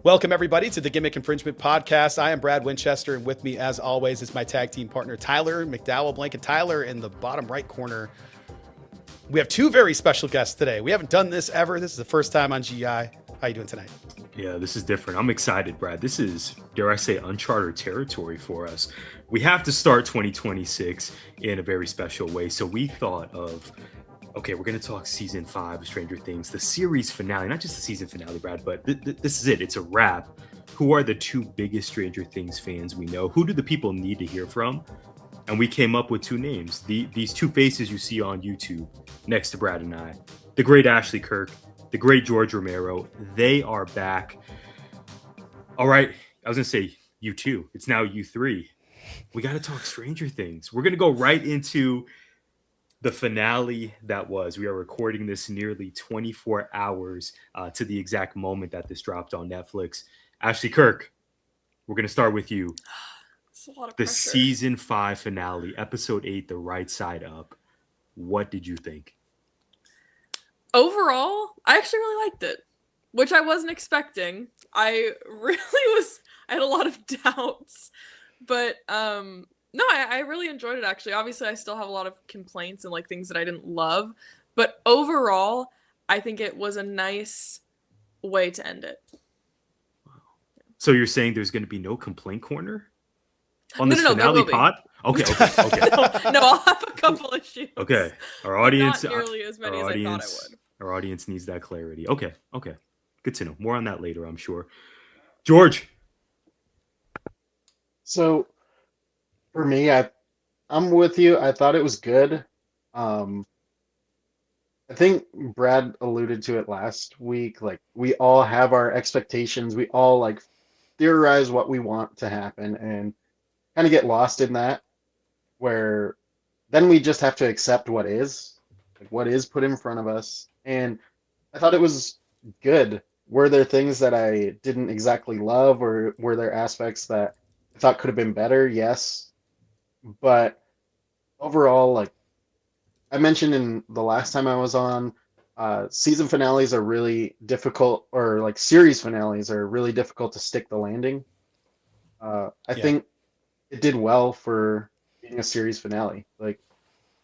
Welcome, everybody, to the Gimmick Infringement Podcast. I am Brad Winchester, and with me, as always, is my tag team partner, Tyler McDowell. Blanket Tyler in the bottom right corner. We have two very special guests today. We haven't done this ever. This is the first time on GI. How you doing tonight? Yeah, this is different. I'm excited, Brad. This is, dare I say, uncharted territory for us. We have to start 2026 in a very special way. So we thought of, okay, we're going to talk season 5 of Stranger Things, the series finale, not just the season finale, Brad, but this is it. It's a wrap. Who are the two biggest Stranger Things fans we know? Who do the people need to hear from? And we came up with two names. These two faces you see on YouTube next to Brad and I. The great Ashley Kirk, the great George Romero. They are back. All right. I was going to say you two. It's now you three. We got to talk Stranger Things. We're going to go right into the finale that was. We are recording this nearly 24 hours to the exact moment that this dropped on Netflix. Ashley Kirk, we're going to start with you. It's a lot of The pressure. season 5 finale, episode 8, The Rightside Up. What did you think? Overall, I actually really liked it, which I wasn't expecting. I had a lot of doubts, but no, I really enjoyed it, actually. Obviously, I still have a lot of complaints and like things that I didn't love, but overall, I think it was a nice way to end it. So you're saying there's going to be no complaint corner on this No, there finale will be. pod? Okay. No, I'll have a couple issues. Okay. Our But audience, not nearly as many as I thought I would. Our audience needs that clarity. Okay. Good to know. More on that later, I'm sure. George. So, for me, I'm with you. I thought it was good. I think Brad alluded to it last week. Like, we all have our expectations. We all like theorize what we want to happen and kind of get lost in that, where then we just have to accept what is, like what is put in front of us. And I thought it was good. Were there things that I didn't exactly love, or were there aspects that I thought could have been better? Yes. But overall, like I mentioned in the last time I was on, season finales are really difficult, or like series finales are really difficult to stick the landing. I think it did well for being a series finale. Like,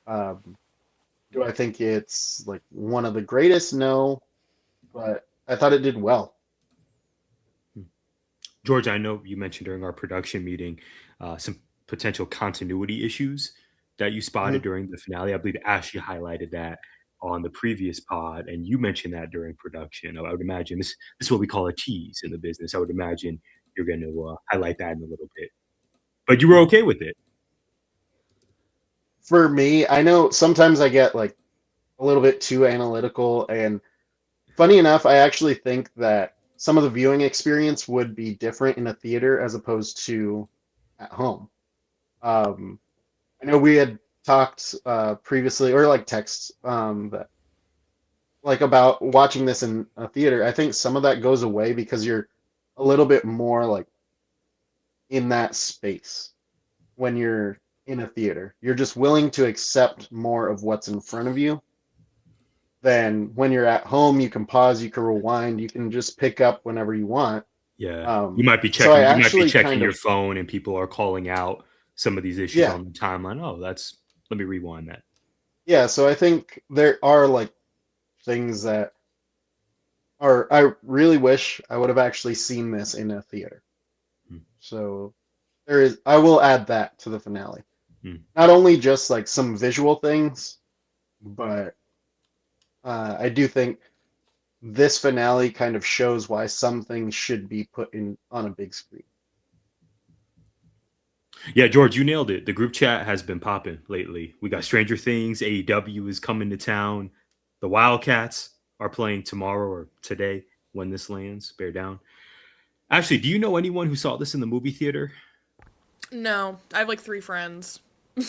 do I think it's like one of the greatest? No, but I thought it did well. George, I know you mentioned during our production meeting some potential continuity issues that you spotted during the finale. I believe Ashley highlighted that on the previous pod, and you mentioned that during production. I would imagine this is what we call a tease in the business. I would imagine you're going to highlight that in a little bit. But you were okay with it. For me, I know sometimes I get like a little bit too analytical, and funny enough, I actually think that some of the viewing experience would be different in a theater as opposed to at home. I know we had talked previously, or like texts, that like about watching this in a theater. I think some of that goes away because you're a little bit more like in that space when you're in a theater. You're just willing to accept more of what's in front of you than when you're at home. You can pause, you can rewind, you can just pick up whenever you want. Yeah, you might be checking. So I you might be actually checking kind your of- phone, and people are calling out some of these issues Yeah. on the timeline. Oh, let me rewind that. Yeah, so I think there are like things that are, I really wish I would have actually seen this in a theater. So I will add that to the finale. Not only just like some visual things, but I do think this finale kind of shows why some things should be put in on a big screen. Yeah, George, you nailed it. The group chat has been popping lately. We got Stranger Things, AEW is coming to town. The Wildcats are playing tomorrow or today when this lands. Bear down. Actually, do you know anyone who saw this in the movie theater? No, I have like 3 friends. Who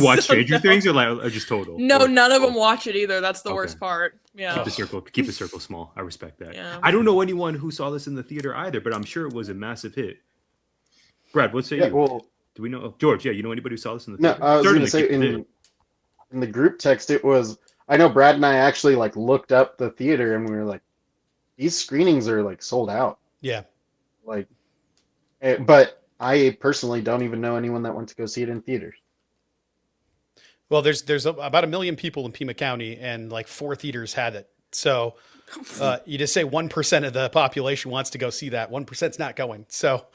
watched So Stranger no. Things or just total? No, Or- none of them watch it either. That's the Okay. worst part. Yeah. Keep the circle small. I respect that. Yeah. I don't know anyone who saw this in the theater either, but I'm sure it was a massive hit. Brad, what say Yeah, you? well, Do we know George? Yeah, you know anybody who saw this in the no, theater? I was going to Certainly say people did. in the group text, it was, I know Brad and I actually like looked up the theater and we were like, these screenings are like sold out. Yeah. Like, but I personally don't even know anyone that went to go see it in theaters. Well, there's about 1 million people in Pima County, and like 4 theaters had it. So you just say 1% of the population wants to go see that. 1%'s not going. So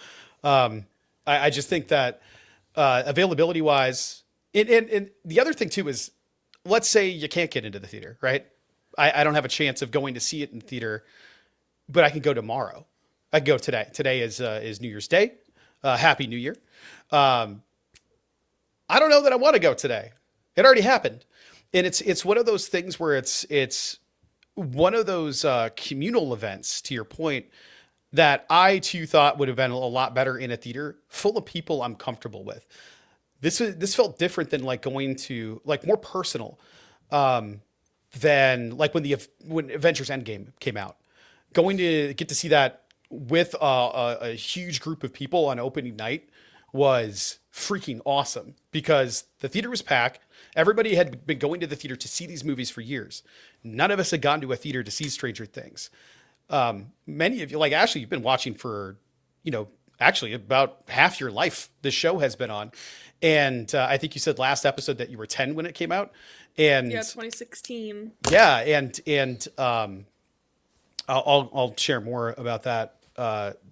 I just think that availability wise, and the other thing too is, let's say you can't get into the theater, right? I don't have a chance of going to see it in theater, but I can go tomorrow. I can go today. Today is New Year's Day. Happy New Year. I don't know that I want to go today. It already happened. And it's one of those things where it's one of those communal events, to your point, that I too thought would have been a lot better in a theater full of people I'm comfortable with. This felt different than like going to, like, more personal than like when Avengers Endgame came out. Going to get to see that with a huge group of people on opening night was freaking awesome, because the theater was packed. Everybody had been going to the theater to see these movies for years. None of us had gone to a theater to see Stranger Things. Many of you, like Ashley, you've been watching for, actually about half your life. This show has been on. And I think you said last episode that you were 10 when it came out. And Yeah, 2016. yeah. And I'll share more about that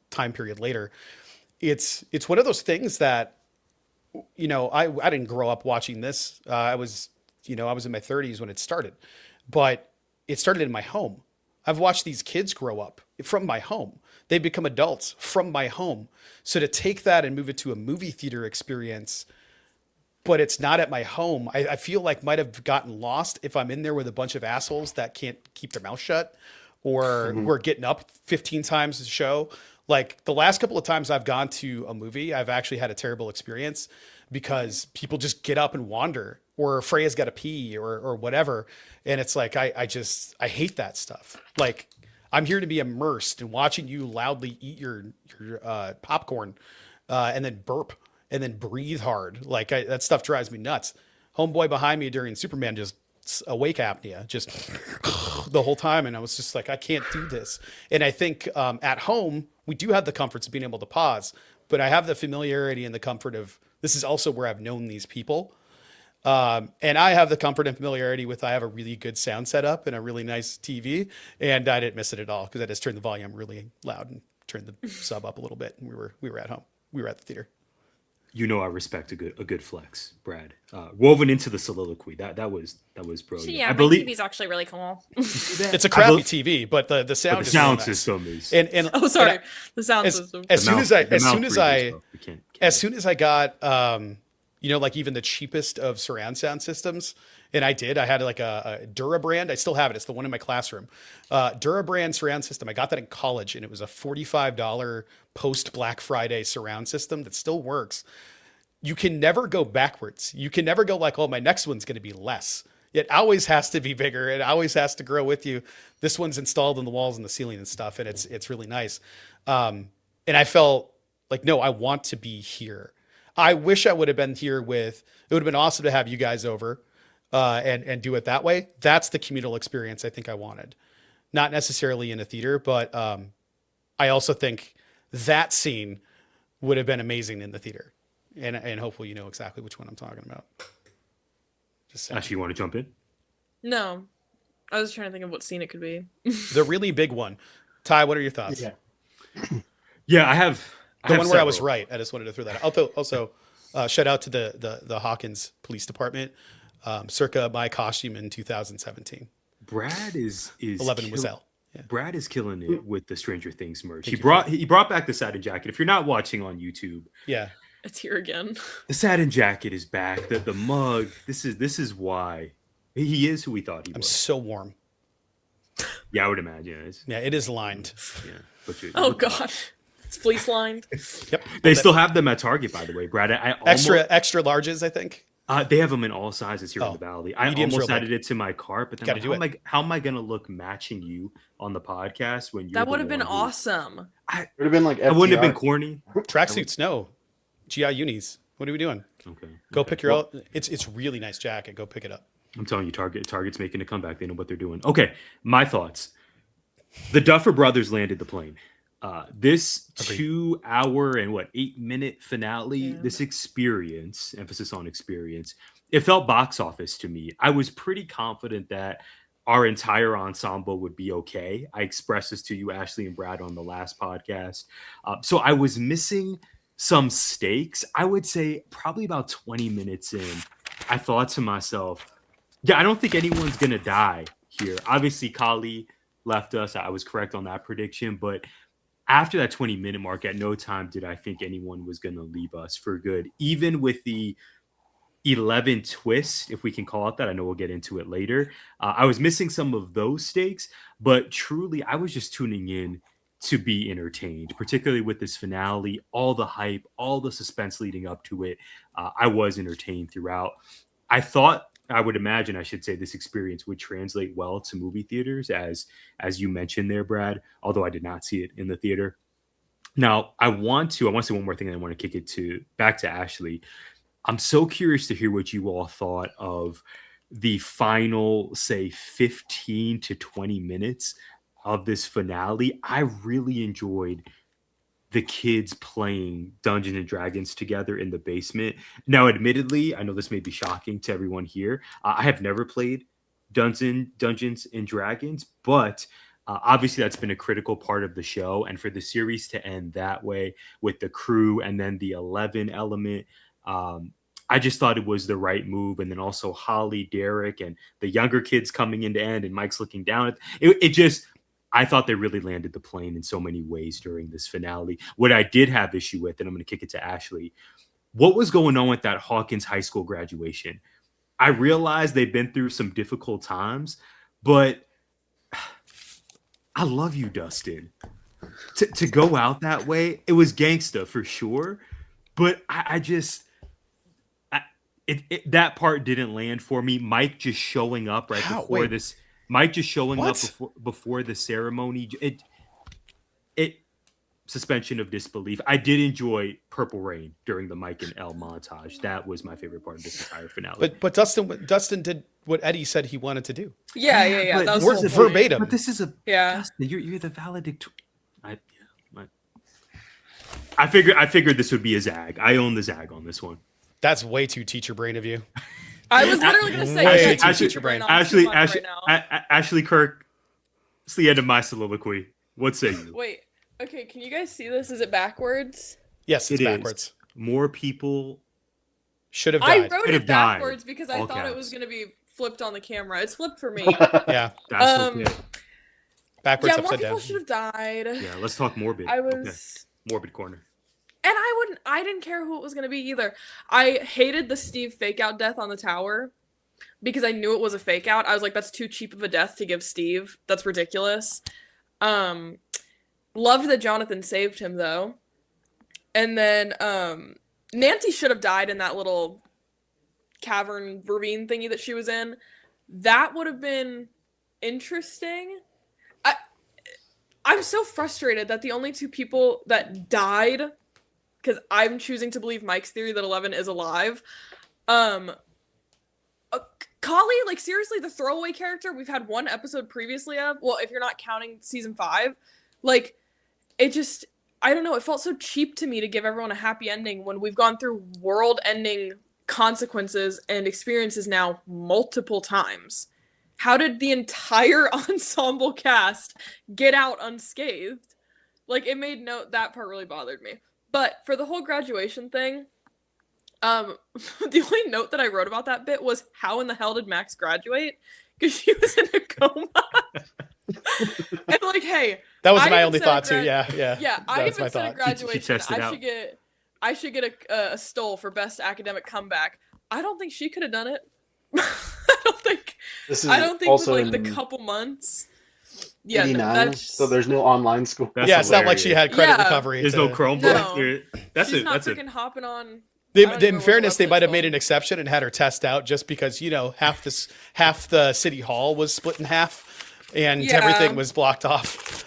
time period later. It's one of those things that, I didn't grow up watching this. I was in my 30s when it started, but it started in my home. I've watched these kids grow up from my home. They become adults from my home. So to take that and move it to a movie theater experience, but it's not at my home, I feel like might have gotten lost if I'm in there with a bunch of assholes that can't keep their mouth shut, or we're getting up 15 times a show. Like the last couple of times I've gone to a movie, I've actually had a terrible experience because people just get up and wander, or Freya's got to pee or whatever. And it's like, I hate that stuff. Like, I'm here to be immersed and watching you loudly eat your popcorn and then burp and then breathe hard. Like that stuff drives me nuts. Homeboy behind me during Superman just awake apnea, just the whole time. And I was just like, I can't do this. And I think at home, we do have the comforts of being able to pause, but I have the familiarity and the comfort of, this is also where I've known these people. And I have the comfort and familiarity with, I have a really good sound setup and a really nice TV, and I didn't miss it at all because I just turned the volume really loud and turned the sub up a little bit, and we were at home. We were at the theater. I respect a good flex, Brad. Woven into the soliloquy. That was brilliant. Yeah, I my believe TV's actually really cool. It's a crappy TV, but the sound the is sound really nice. system is. And Oh, sorry, and the sound as, system. as soon as I got like even the cheapest of surround sound systems, and I had like a Dura brand. I still have it. It's the one in my classroom. Dura brand surround system. I got that in college, and it was a $45 post Black Friday surround system that still works. You can never go backwards. You can never go like, oh, my next one's going to be less. It always has to be bigger. It always has to grow with you. This one's installed in the walls and the ceiling and stuff, and it's really nice. And I felt like, no, I want to be here. I wish I would have been here it would have been awesome to have you guys over and do it that way. That's the communal experience I think I wanted. Not necessarily in a theater, but I also think that scene would have been amazing in the theater. And hopefully you know exactly which one I'm talking about. Just saying. Actually, you want to jump in? No, I was trying to think of what scene it could be. The really big one. Ty, what are your thoughts? Yeah, I have the one where I was several. right. I just wanted to throw that out. Also, shout out to the Hawkins Police Department, circa my costume in 2017. Brad is 11 was L. Yeah. Brad is killing it with the Stranger Things merch. He brought back the satin jacket. If you're not watching on YouTube, Yeah. It's here again. the satin jacket is back. The mug. This is why he is who we thought he I'm was. so warm. Yeah, I would imagine. Yeah, it is lined. Yeah, but Oh god, it's fleece lined. Yep. they still have them at Target, by the way, Brad. I almost, Extra larges, I think. They have them in all sizes here in Oh, the Valley. I medium's almost real added it to my cart, but then Gotta like, do how am I gonna look matching you on the podcast when you're That the would have been one who- awesome. It would have been like I wouldn't have been FTR. corny. Tracksuits, no. GI unis. What are we doing? Okay. Go okay. pick your. It's really nice jacket. Go pick it up. I'm telling you, Target's making a comeback. They know what they're doing. Okay, my thoughts. The Duffer Brothers landed the plane. This Agreed. 2 hour and 8-minute finale, Yeah. this experience, emphasis on experience, it felt box office to me. I was pretty confident that our entire ensemble would be okay. I expressed this to you, Ashley and Brad, on the last podcast. So I was missing some stakes. I would say probably about 20 minutes in, I thought to myself, yeah, I don't think anyone's going to die here. Obviously, Kali left us. I was correct on that prediction. But after that 20-minute mark, at no time did I think anyone was going to leave us for good. Even with the 11 twist, if we can call it that. I know we'll get into it later. I was missing some of those stakes, but truly, I was just tuning in to be entertained, particularly with this finale, all the hype, all the suspense leading up to it. I was entertained throughout. I would imagine, I should say, this experience would translate well to movie theaters, as you mentioned there, Brad, although I did not see it in the theater. Now, I want to say one more thing, and I want to kick it back to Ashley. I'm so curious to hear what you all thought of the final, say, 15 to 20 minutes of this finale. I really enjoyed the kids playing Dungeons and Dragons together in the basement. Now, admittedly, I know this may be shocking to everyone here. I have never played Dungeons and Dragons, but obviously that's been a critical part of the show. And for the series to end that way with the crew and then the 11 element, I just thought it was the right move. And then also Holly, Derek, and the younger kids coming in to end, and Mike's looking down. I thought they really landed the plane in so many ways during this finale. What I did have issue with, and I'm going to kick it to Ashley, what was going on with that Hawkins High School graduation? I realized they've been through some difficult times, but I love you, Dustin. To go out that way, it was gangsta for sure, but that part didn't land for me. Mike just showing up before the ceremony. It suspension of disbelief. I did enjoy Purple Rain during the Mike and Elle montage. That was my favorite part of this entire finale. But Dustin did what Eddie said he wanted to do. Yeah. But That was We're the whole point. verbatim. But this is Dustin, you're the valedictorian. I figured this would be a zag. I own the zag on this one. That's way too teacher brain of you. I was literally going to say, Way yeah, too teacher brain. Ashley Kirk, it's the end of my soliloquy. What say you? Wait, okay, can you guys see this? Is it backwards? Yes, it's It is. backwards. More people. Should have I died. wrote Could have it died. backwards because I All thought it caps. was going to be flipped on the camera. It's flipped for me. Yeah, That's Um, okay. backwards, Yeah, more upside people down. should have died. Yeah, let's talk morbid. I Okay. was... Morbid corner. And I didn't care who it was going to be either. I hated the Steve fake out death on the tower because I knew it was a fake out. I was like, that's too cheap of a death to give Steve. That's ridiculous. Loved that Jonathan saved him though. And then Nancy should have died in that little cavern ravine thingy that she was in. That would have been interesting. I'm so frustrated that the only two people that died, because I'm choosing to believe Mike's theory that 11 is alive. Kali, like seriously, the throwaway character we've had one episode previously of, well, if you're not counting season 5, like, it just, I don't know, it felt so cheap to me to give everyone a happy ending when we've gone through world-ending consequences and experiences now multiple times. How did the entire ensemble cast get out unscathed? Like, that part really bothered me. But for the whole graduation thing, the only note that I wrote about that bit was, how in the hell did Max graduate? Because she was in a coma. And like, hey, That was I my even only said thought too. grad- Yeah. yeah, I That's my even said thought. at graduation, tested out. I should get a stole for best academic comeback. I don't think she could have done it. This is I don't think also with like the in couple months. Yeah, 89, that's so there's no online school. That's Yeah, it's not like she hilarious. had credit Yeah. recovery. There's to- no Chromebook. No. That's she's not that's freaking hopping on. I don't They, even know in what fairness, they the might have website's made called. an exception and had her test out just because, half the city hall was split in half and Yeah. everything was blocked off.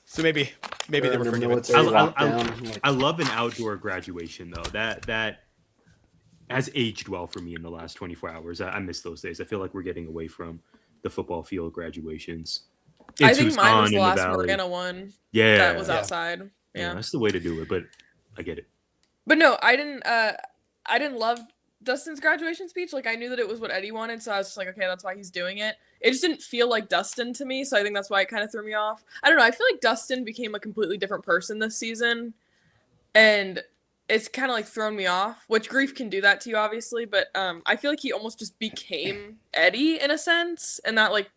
So maybe they were Under forgiven. military I- lockdown. Like, I love an outdoor graduation though. That has aged well for me in the last 24 hours. I miss those days. I feel like we're getting away from the football field graduations. I in think mine was Tucson the in the last valley. Marina one Yeah, that was Yeah. outside. yeah, that's the way to do it. But I get it. But no, I didn't love Dustin's graduation speech. Like I knew that it was what Eddie wanted, so I was just like, okay, that's why he's doing it. It just didn't feel like Dustin to me, so I think that's why it kind of threw me off. I don't know, I feel like Dustin became a completely different person this season, and it's kind of like thrown me off, which grief can do that to you obviously, but I feel like he almost just became Eddie in a sense, and that like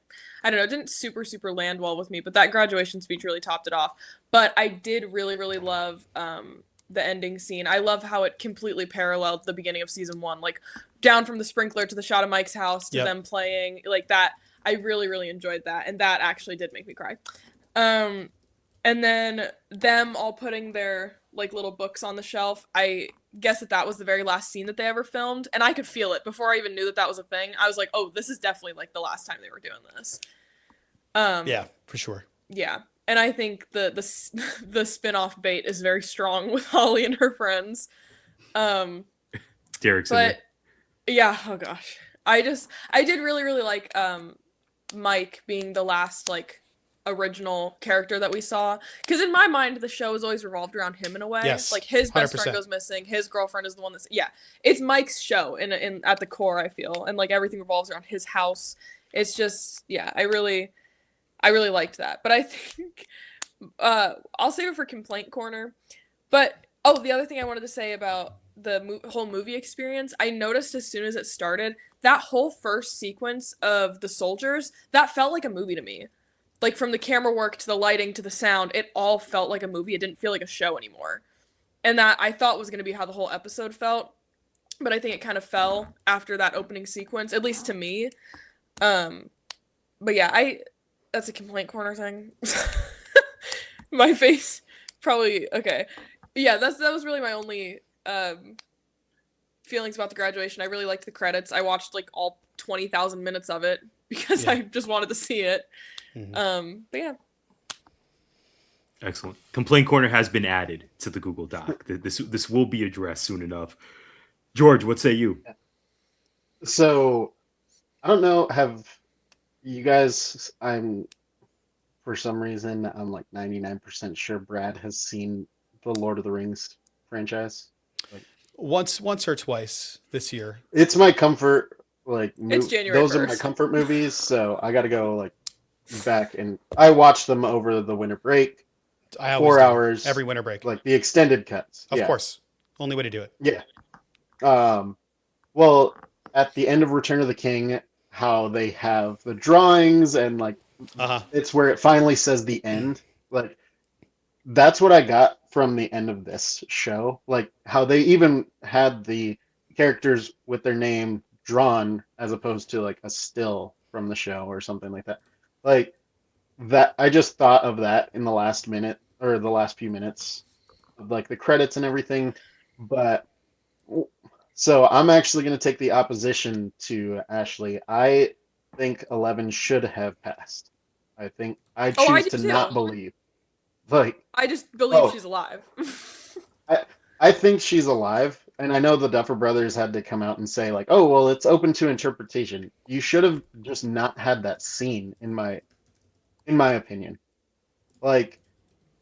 I don't know, it didn't super land well with me, but that graduation speech really topped it off. But I did really love the ending scene. I love how it completely paralleled the beginning of season 1, like down from the sprinkler to the shot of Mike's house to them playing like that. I really enjoyed that, and that actually did make me cry. And then them all putting their like little books on the shelf. I guess that was the very last scene that they ever filmed, and I could feel it before I even knew that was a thing. I was like, oh, this is definitely like the last time they were doing this. Yeah, for sure. Yeah. And I think the spin-off bait is very strong with Holly and her friends. Derek's in But there. yeah, oh gosh. I did really like Mike being the last like original character that we saw, because in my mind the show has always revolved around him in a way. Yes, like his best 100%. friend goes missing, his girlfriend is the one that's it's Mike's show in at the core, I feel, and like everything revolves around his house. It's just I really liked that. But I think I'll save it for complaint corner. But the other thing I wanted to say about the whole movie experience, I noticed as soon as it started, that whole first sequence of the soldiers, that felt like a movie to me. Like from the camera work to the lighting to the sound, it all felt like a movie. It didn't feel like a show anymore. And that I thought was going to be how the whole episode felt. But I think it kind of fell after that opening sequence, at least to me. But yeah, that's a complaint corner thing. My face probably okay. Yeah, that was really my only feelings about the graduation. I really liked the credits. I watched like all 20,000 minutes of it because I just wanted to see it. But yeah. Excellent. Complaint corner has been added to the Google Doc. This will be addressed soon enough. George, what say you? So, I don't know, have you guys, for some reason, I'm like 99% sure Brad has seen the Lord of the Rings franchise. Like, Once or twice this year. it's my comfort, like, It's January those are 1st. my comfort movies, so I gotta go, like, back, and I watched them over the winter break. I always 4 do. hours. Every winter break. Like, the extended cuts. Of Yeah. course. Only way to do it. Yeah. Well, at the end of Return of the King, how they have the drawings and like it's where it finally says the end. Like that's what I got from the end of this show. Like how they even had the characters with their name drawn as opposed to like a still from the show or something like that. Like that I just thought of that in the last minute or the last few minutes of like the credits and everything. But so I'm actually going to take the opposition to Ashley. I think 11 should have passed. I think I choose do to too. not believe. Like I just believe she's alive. I think she's alive, and I know the Duffer Brothers had to come out and say like, "Oh, well, it's open to interpretation." You should have just not had that scene in my opinion. Like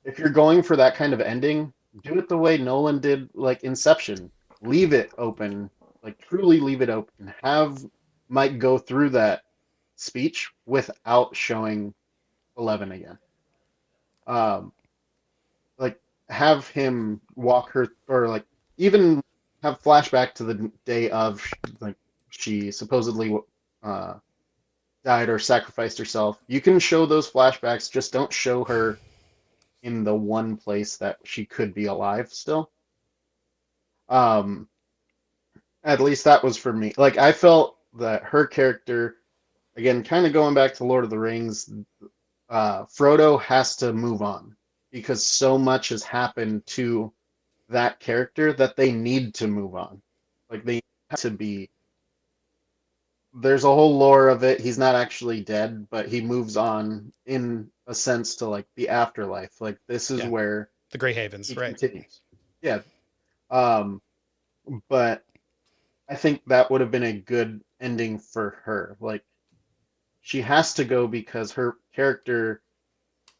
if you're going for that kind of ending, do it the way Nolan did like Inception. Leave it open, like truly leave it open. Have Mike go through that speech without showing 11 again. Like have him walk her, or like even have flashback to the day of like she supposedly died or sacrificed herself. You can show those flashbacks, just don't show her in the one place that she could be alive still. At least that was for me. Like I felt that her character, again, kind of going back to Lord of the Rings, Frodo has to move on because so much has happened to that character that they need to move on. Like they have to be. There's a whole lore of it. He's not actually dead, but he moves on in a sense to like the afterlife. Like this is where the Grey Havens, he right? continues. Yeah. But I think that would have been a good ending for her. Like she has to go because her character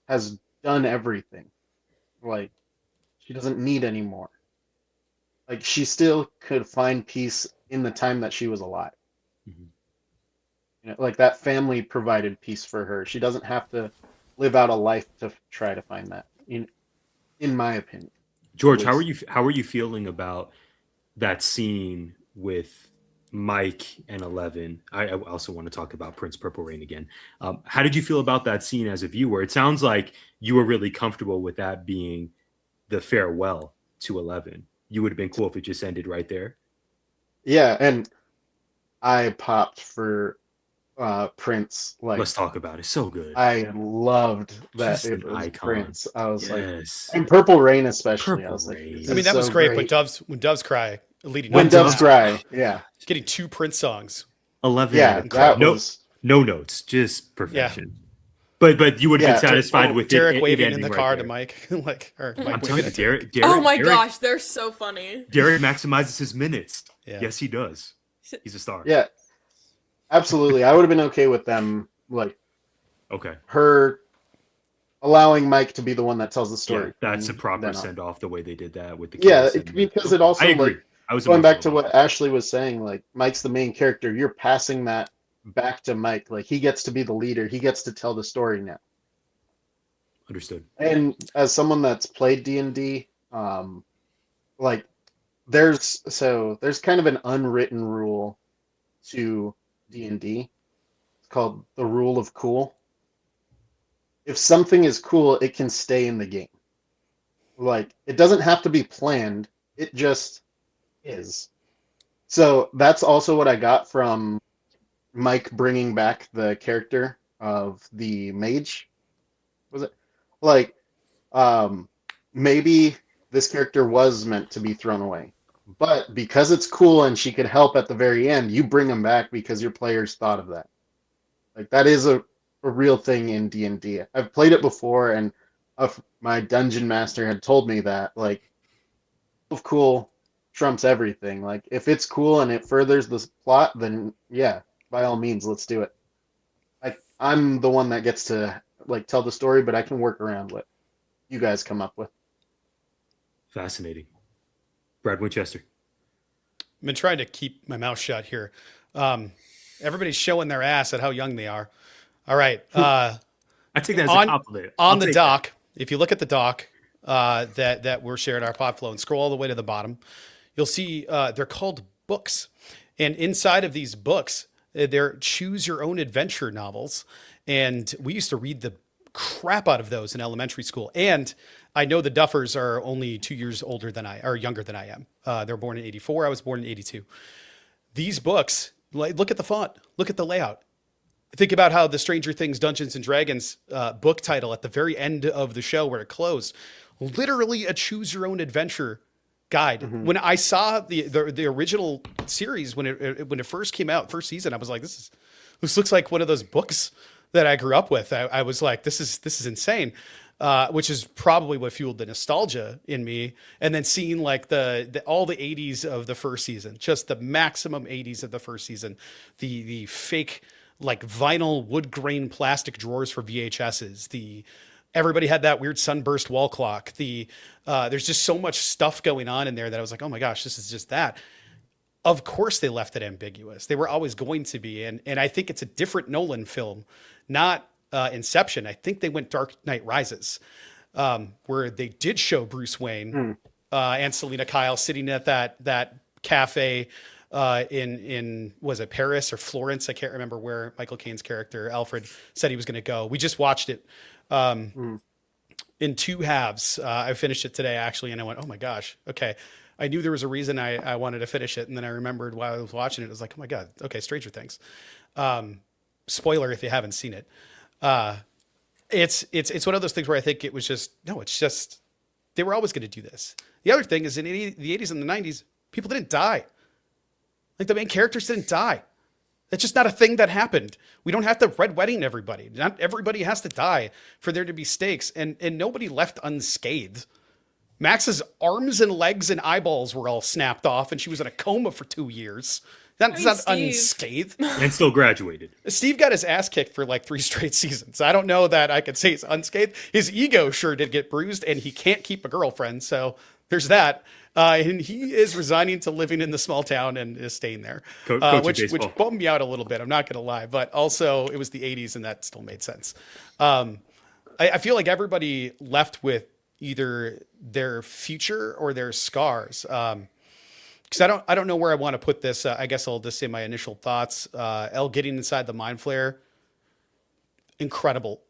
has done everything. Like, she doesn't need any more. Like, she still could find peace in the time that she was alive. Mhm. You know, like that family provided peace for her. She doesn't have to live out a life to try to find that. In my opinion, at George, least. how are you feeling about that scene with Mike and Eleven? I also want to talk about Prince Purple Rain again. How did you feel about that scene as a viewer? It sounds like you were really comfortable with that being the farewell to Eleven. You would have been cool if it just ended right there. Yeah, and I popped for Prince. Like, Let's talk about it. So good. I loved that Just it an was icon. Prince. I was like, Yes. and Purple Rain especially. I Purple was like, Rain. this I mean, is that was so great, great. but when doves cry, leading When up to Doves that, Cry, yeah, getting 2 Prince songs. 11 yeah, minutes. that No, was, no notes, just perfection. But you would have been yeah, satisfied Oh, with Derek it waving in ending the right car there. to Mike, like, or I'm Mike telling waving you, at Derek. Oh my Derek, gosh, they're so funny. Derek maximizes his minutes. Yeah. Yes, he does. He's a star. yeah, absolutely. I would have been okay with them, like Okay. her allowing Mike to be the one that tells the Yeah, story. that's a from proper then on. send off the way they did that with the Yeah, kiss. And because it okay. also I agree. like I was going back to emotional about what Ashley was saying, like Mike's the main character. You're passing that back to Mike. Like he gets to be the leader. He gets to tell the story now. it. Understood. And as someone that's played D&D, like there's kind of an unwritten rule to D&D. It's called the rule of cool. If something is cool, it can stay in the game. Like it doesn't have to be planned. It just is. So that's also what I got from Mike bringing back the character of the mage. Was it like um maybe this character was meant to be thrown away, but because it's cool and she could help at the very end, you bring him back because your players thought of that. Like that is a real thing in D&D. I've played it before, and my dungeon master had told me that like of cool trumps everything. Like if it's cool and it furthers the plot, then yeah, by all means, let's do it. I'm the one that gets to like tell the story, but I can work around what you guys come up with. Fascinating. Brad Winchester. I've been trying to keep my mouth shut here. Everybody's showing their ass at how young they are. All right. I take that as a compliment. On I'll the take doc, if you look at the doc that we're sharing our pod flow and scroll all the way to the bottom, you'll see they're called books. And inside of these books, they're choose your own adventure novels. And we used to read the crap out of those in elementary school. And I know the Duffers are only 2 years older than or younger than I am. They're born in 84. I was born in 82. These books, like, look at the font, look at the layout. Think about how the Stranger Things Dungeons and Dragons book title at the very end of the show where it closed, literally a choose your own adventure guide. Mm-hmm. When I saw the original series when it first came out, first season, I was like, this looks like one of those books that I grew up with. I was like, this is insane. Which is probably what fueled the nostalgia in me. And then seeing like all the 80s of the first season, just the maximum 80s of the first season, the fake like vinyl wood grain plastic drawers for VHSs, everybody had that weird sunburst wall clock. There's just so much stuff going on in there that I was like, oh my gosh, this is just that. Of course they left it ambiguous. They were always going to be. And I think it's a different Nolan film, not Inception. I think they went Dark Knight Rises, where they did show Bruce Wayne and Selena Kyle sitting at that cafe in was it Paris or Florence? I can't remember where Michael Caine's character Alfred said he was going to go. We just watched it in 2 halves. I finished it today actually, and I went, oh my gosh, okay. I knew there was a reason I wanted to finish it, and then I remembered while I was watching it, it was like, oh my god, okay, Stranger Things. Spoiler if you haven't seen it. It's one of those things where I think it was it's just they were always going to do this. The other thing is in the 80s and the 90s, people didn't die. Like the main characters didn't die. That's just not a thing that happened. We don't have to red wedding everybody. Not everybody has to die for there to be stakes, and nobody left unscathed. Max's arms and legs and eyeballs were all snapped off, and she was in a coma for 2 years. That's not Steve. unscathed. And still graduated. Steve got his ass kicked for like 3 straight seasons. I don't know that I could say he's unscathed. His ego sure did get bruised, and he can't keep a girlfriend. So there's that. And he is resigning to living in the small town and is staying there, which bummed me out a little bit. I'm not going to lie, but also it was the 80s and that still made sense. I feel like everybody left with either their future or their scars. Because I don't know where I want to put this. I guess I'll just say my initial thoughts. Elle getting inside the mind flare, incredible,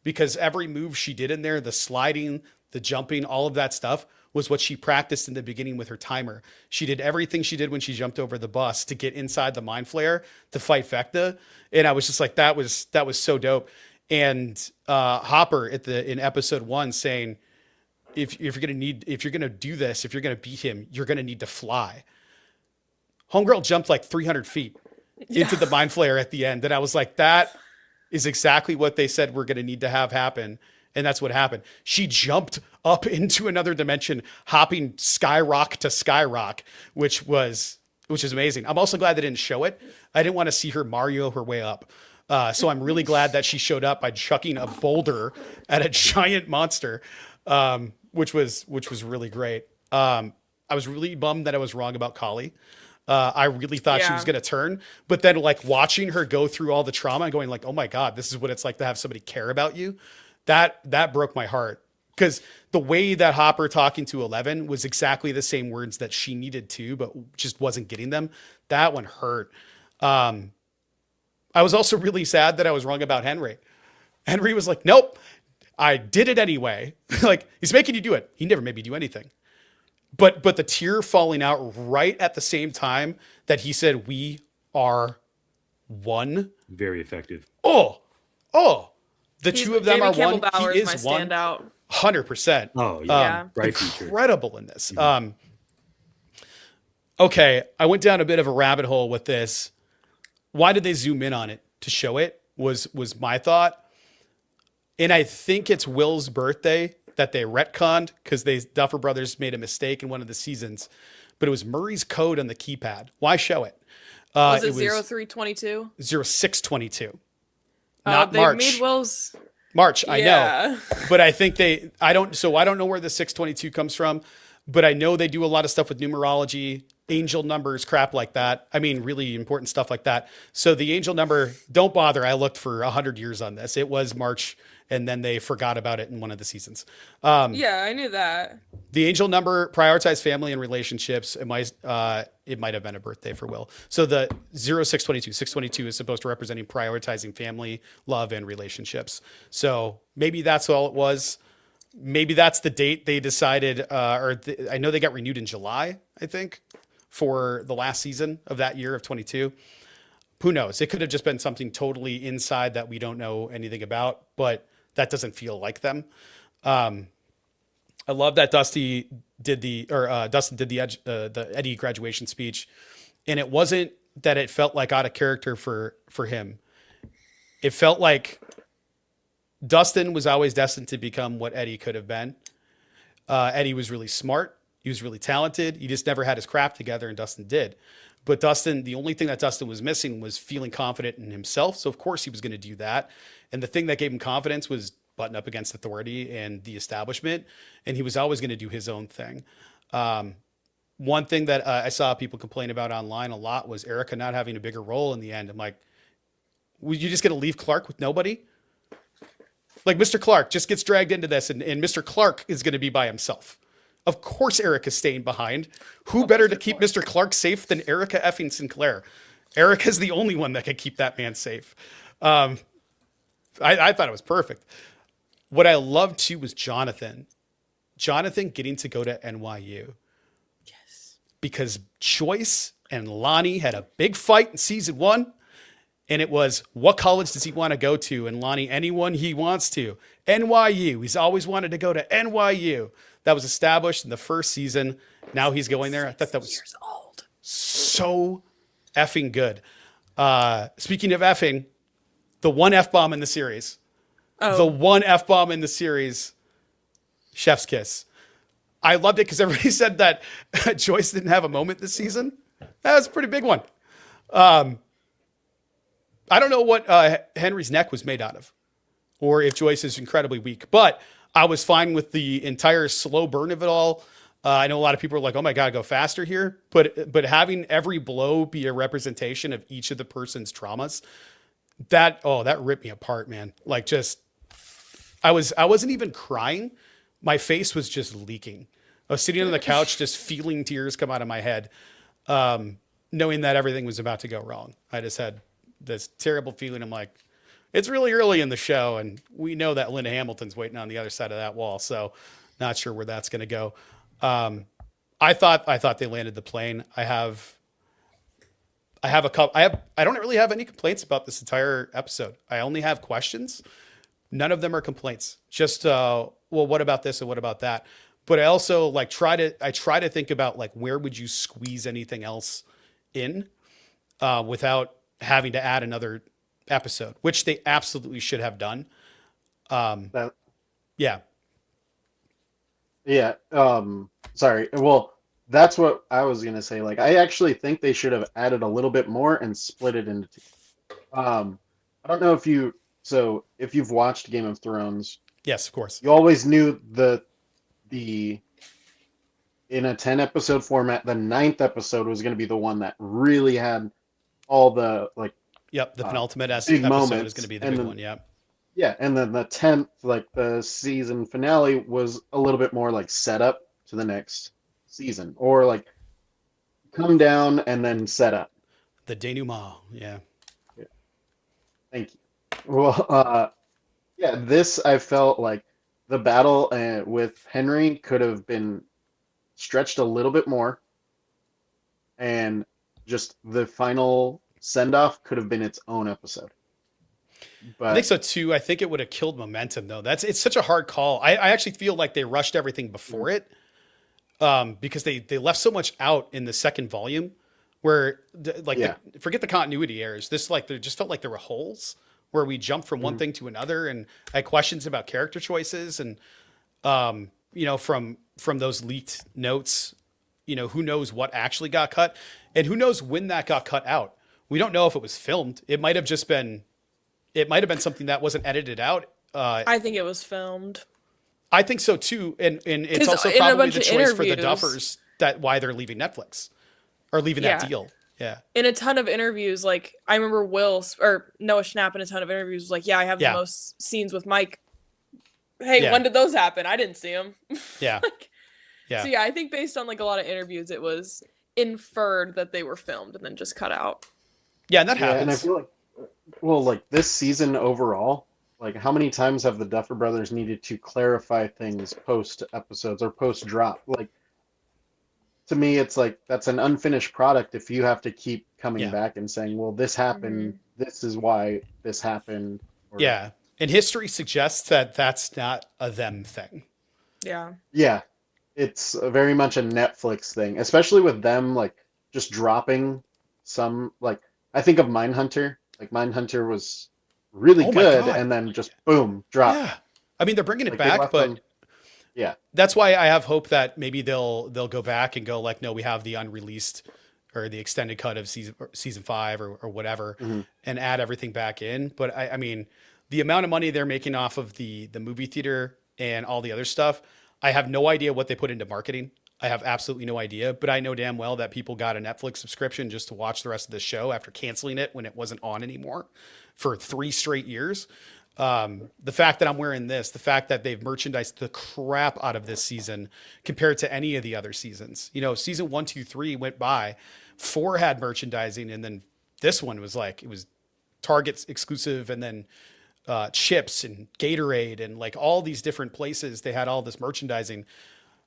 because every move she did in there, the sliding, the jumping, all of that stuff was what she practiced in the beginning with her timer. She did everything she did when she jumped over the bus to get inside the mind flare to fight Fekta. And I was just like, that was so dope. And Hopper in episode 1 saying, if you're gonna do this, if you're gonna beat him, you're gonna need to fly. Homegirl jumped like 300 feet into the mind flare at the end. And I was like, that is exactly what they said we're gonna need to have happen. And that's what happened. She jumped up into another dimension, hopping skyrock to skyrock, which is amazing. I'm also glad they didn't show it. I didn't want to see her Mario her way up. So I'm really glad that she showed up by chucking a boulder at a giant monster, which was really great. I was really bummed that I was wrong about Kali. I really thought she was going to turn, but then like watching her go through all the trauma and going like, oh my God, this is what it's like to have somebody care about you. That broke my heart, because the way that Hopper talking to 11 was exactly the same words that she needed to, but just wasn't getting them. That one hurt. I was also really sad that I was wrong about Henry. Henry was like, nope, I did it anyway. Like, he's making you do it. He never made me do anything. But the tear falling out right at the same time that he said, we are one. Very effective. Oh, the two of them are one. He is one. Standout. 100%. Oh yeah, incredible in this. Mm-hmm. Okay, I went down a bit of a rabbit hole with this. Why did they zoom in on it to show it? Was my thought, and I think it's Will's birthday that they retconned because Duffer Brothers made a mistake in one of the seasons, but it was Murray's code on the keypad. Why show it? Was it 0322? 0622. Not they March. made Will's March, I know. But I think I don't know where the 622 comes from, but I know they do a lot of stuff with numerology, angel numbers, crap like that. I mean, really important stuff like that. So the angel number, don't bother. I looked for 100 years on this. It was March, and then they forgot about it in one of the seasons. Yeah, I knew that. The angel number, prioritize family and relationships. It might have been a birthday for Will. So the 0622 is supposed to representing prioritizing family, love, and relationships. So maybe that's all it was. Maybe that's the date they decided, I know they got renewed in July, I think, for the last season of that year of 22. Who knows? It could have just been something totally inside that we don't know anything about, but that doesn't feel like them. I love that Dustin did the Eddie graduation speech, and it wasn't that it felt like out of character for him. It felt like Dustin was always destined to become what Eddie could have been. Eddie was really smart. He was really talented. He just never had his craft together, and Dustin did. But the only thing that Dustin was missing was feeling confident in himself. So of course he was going to do that. And the thing that gave him confidence was button up against authority and the establishment. And he was always going to do his own thing. One thing that I saw people complain about online a lot was Erica not having a bigger role in the end. I'm like, were you just going to leave Clark with nobody? Like Mr. Clark just gets dragged into this and Mr. Clark is going to be by himself. Of course Erica's staying behind. Who better to keep Mr. Clark safe than Erica effing Sinclair? Erica's the only one that can keep that man safe. I thought it was perfect. What I loved too was Jonathan. Jonathan getting to go to NYU. Yes. Because Joyce and Lonnie had a big fight in season 1. And it was, what college does he want to go to? And Lonnie, anyone he wants to. NYU. He's always wanted to go to NYU. That was established in the first season. Now he's going there. I thought that was years old. So effing good. Speaking of effing, the one F-bomb in the series. Oh. The one F-bomb in the series. Chef's kiss. I loved it because everybody said that Joyce didn't have a moment this season. That was a pretty big one. Um, I don't know what Henry's neck was made out of, or if Joyce is incredibly weak, but I was fine with the entire slow burn of it all. I know a lot of people are like, "Oh my god, go faster here," but having every blow be a representation of each of the person's traumas, that ripped me apart, man. Like just I wasn't even crying. My face was just leaking. I was sitting on the couch, just feeling tears come out of my head, knowing that everything was about to go wrong. I just had this terrible feeling. I'm like, it's really early in the show, and we know that Linda Hamilton's waiting on the other side of that wall. So, not sure where that's going to go. I thought they landed the plane. I don't really have any complaints about this entire episode. I only have questions. None of them are complaints. Just well, what about this and what about that? But I also like try to think about like where would you squeeze anything else in without having to add another episode, which they absolutely should have done. That, Yeah, yeah. Sorry. Well, that's what I was gonna say. Like, I actually think they should have added a little bit more and split it into two. I don't know if you've watched Game of Thrones, yes, of course. you always knew the in a 10 episode format, the ninth episode was going to be the one that really had all the like Yep, the penultimate big episode is moments, going to be the and big then one. Yeah, yeah, and then the 10th, like the season finale, was a little bit more like set up to the next season, or like come down and then set up. the denouement. Yeah, Yeah, thank you. Well, yeah, this I felt like the battle with Henry could have been stretched a little bit more, and just the final send off could have been its own episode. I think But so too. I think it would have killed momentum though. It's such a hard call. I actually feel like they rushed everything before it because they left so much out in the second volume where yeah, forget the continuity errors. This like there just felt like there were holes where we jumped from one mhm, thing to another, and I had questions about character choices and from those leaked notes, who knows what actually got cut and who knows when that got cut out. We don't know if it was filmed. It might have been something that wasn't edited out. I think it was filmed I think so too, and it's because also in a probably bunch the of choice for the interviews, Duffers that why they're leaving Netflix or leaving that yeah, deal. Yeah, in a ton of interviews, like I remember or Noah Schnapp in a ton of interviews was like, "Yeah, I have the yeah, most scenes with Mike." Hey, yeah, when did those happen? I didn't see them. yeah, Like, yeah, so yeah, I think based on like a lot of interviews, it was inferred that they were filmed and then just cut out. yeah, and that yeah, and I happens. feel like, well, like this season overall, like how many times have the Duffer Brothers needed to clarify things post episodes or post drop? Like to me, it's like that's an unfinished product if you have to keep coming Yeah, back and saying, well, this happened, Hmm. this is why this happened, or yeah, and history suggests that that's not a them thing. Yeah. yeah, it's very much a Netflix thing, especially with them like just dropping some like I think of Mindhunter. Like Mindhunter was really Oh my good god, and then just boom, drop. yeah. I mean, they're bringing it Like they back, left but them, yeah. that's why I have hope that maybe they'll go back and go like, no, we have the unreleased or the extended cut of season 5 or whatever, Hmm. and add everything back in. But I mean, the amount of money they're making off of the movie theater and all the other stuff, I have no idea what they put into marketing. I have absolutely no idea, but I know damn well that people got a Netflix subscription just to watch the rest of the show after canceling it when it wasn't on anymore for 3 straight years. The fact that I'm wearing this, the fact that they've merchandised the crap out of this season compared to any of the other seasons. Season 1, 2, 3 went by, 4 had merchandising, and then this one was like it was Target's exclusive, and then chips and Gatorade and like all these different places they had all this merchandising.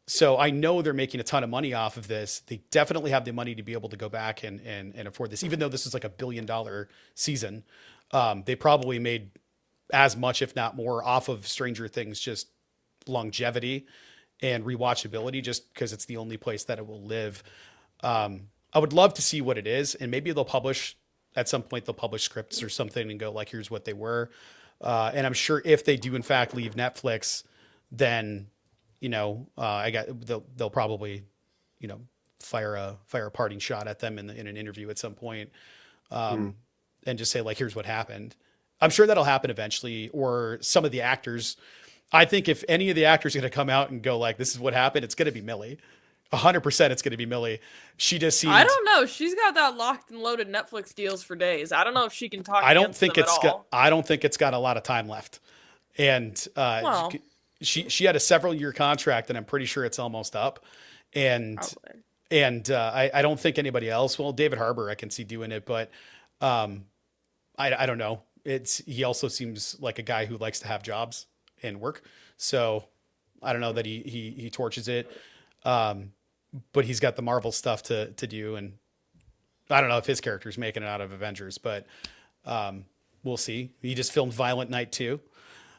So I know they're making a ton of money off of this. They definitely have the money to be able to go back and afford this, even though this is like $1 billion season. They probably made as much, if not more, off of Stranger Things, just longevity and rewatchability, just because it's the only place that it will live. I would love to see what it is, and maybe they'll publish at some point. They'll publish scripts or something and go like, "Here's what they were." And I'm sure if they do in fact leave Netflix, then they'll probably fire a parting shot at them in an interview at some point. and just say like, here's what happened. I'm sure that'll happen eventually, or some of the actors. I think if any of the actors are going to come out and go like, this is what happened, it's going to be Millie. 100% it's going to be Millie. She just seems. I don't know. She's got that locked and loaded Netflix deals for days. I don't know if she can talk. I don't think them it's at got. all. I don't think it's got a lot of time left. And Well. she had a several year contract, and I'm pretty sure it's almost up. And Probably. I don't think anybody else. Well, David Harbour I can see doing it, but I don't know. He also seems like a guy who likes to have jobs and work. So I don't know that he torches it. But he's got the Marvel stuff to do, and I don't know if his character's making it out of Avengers, but we'll see. He just filmed Violent Night 2.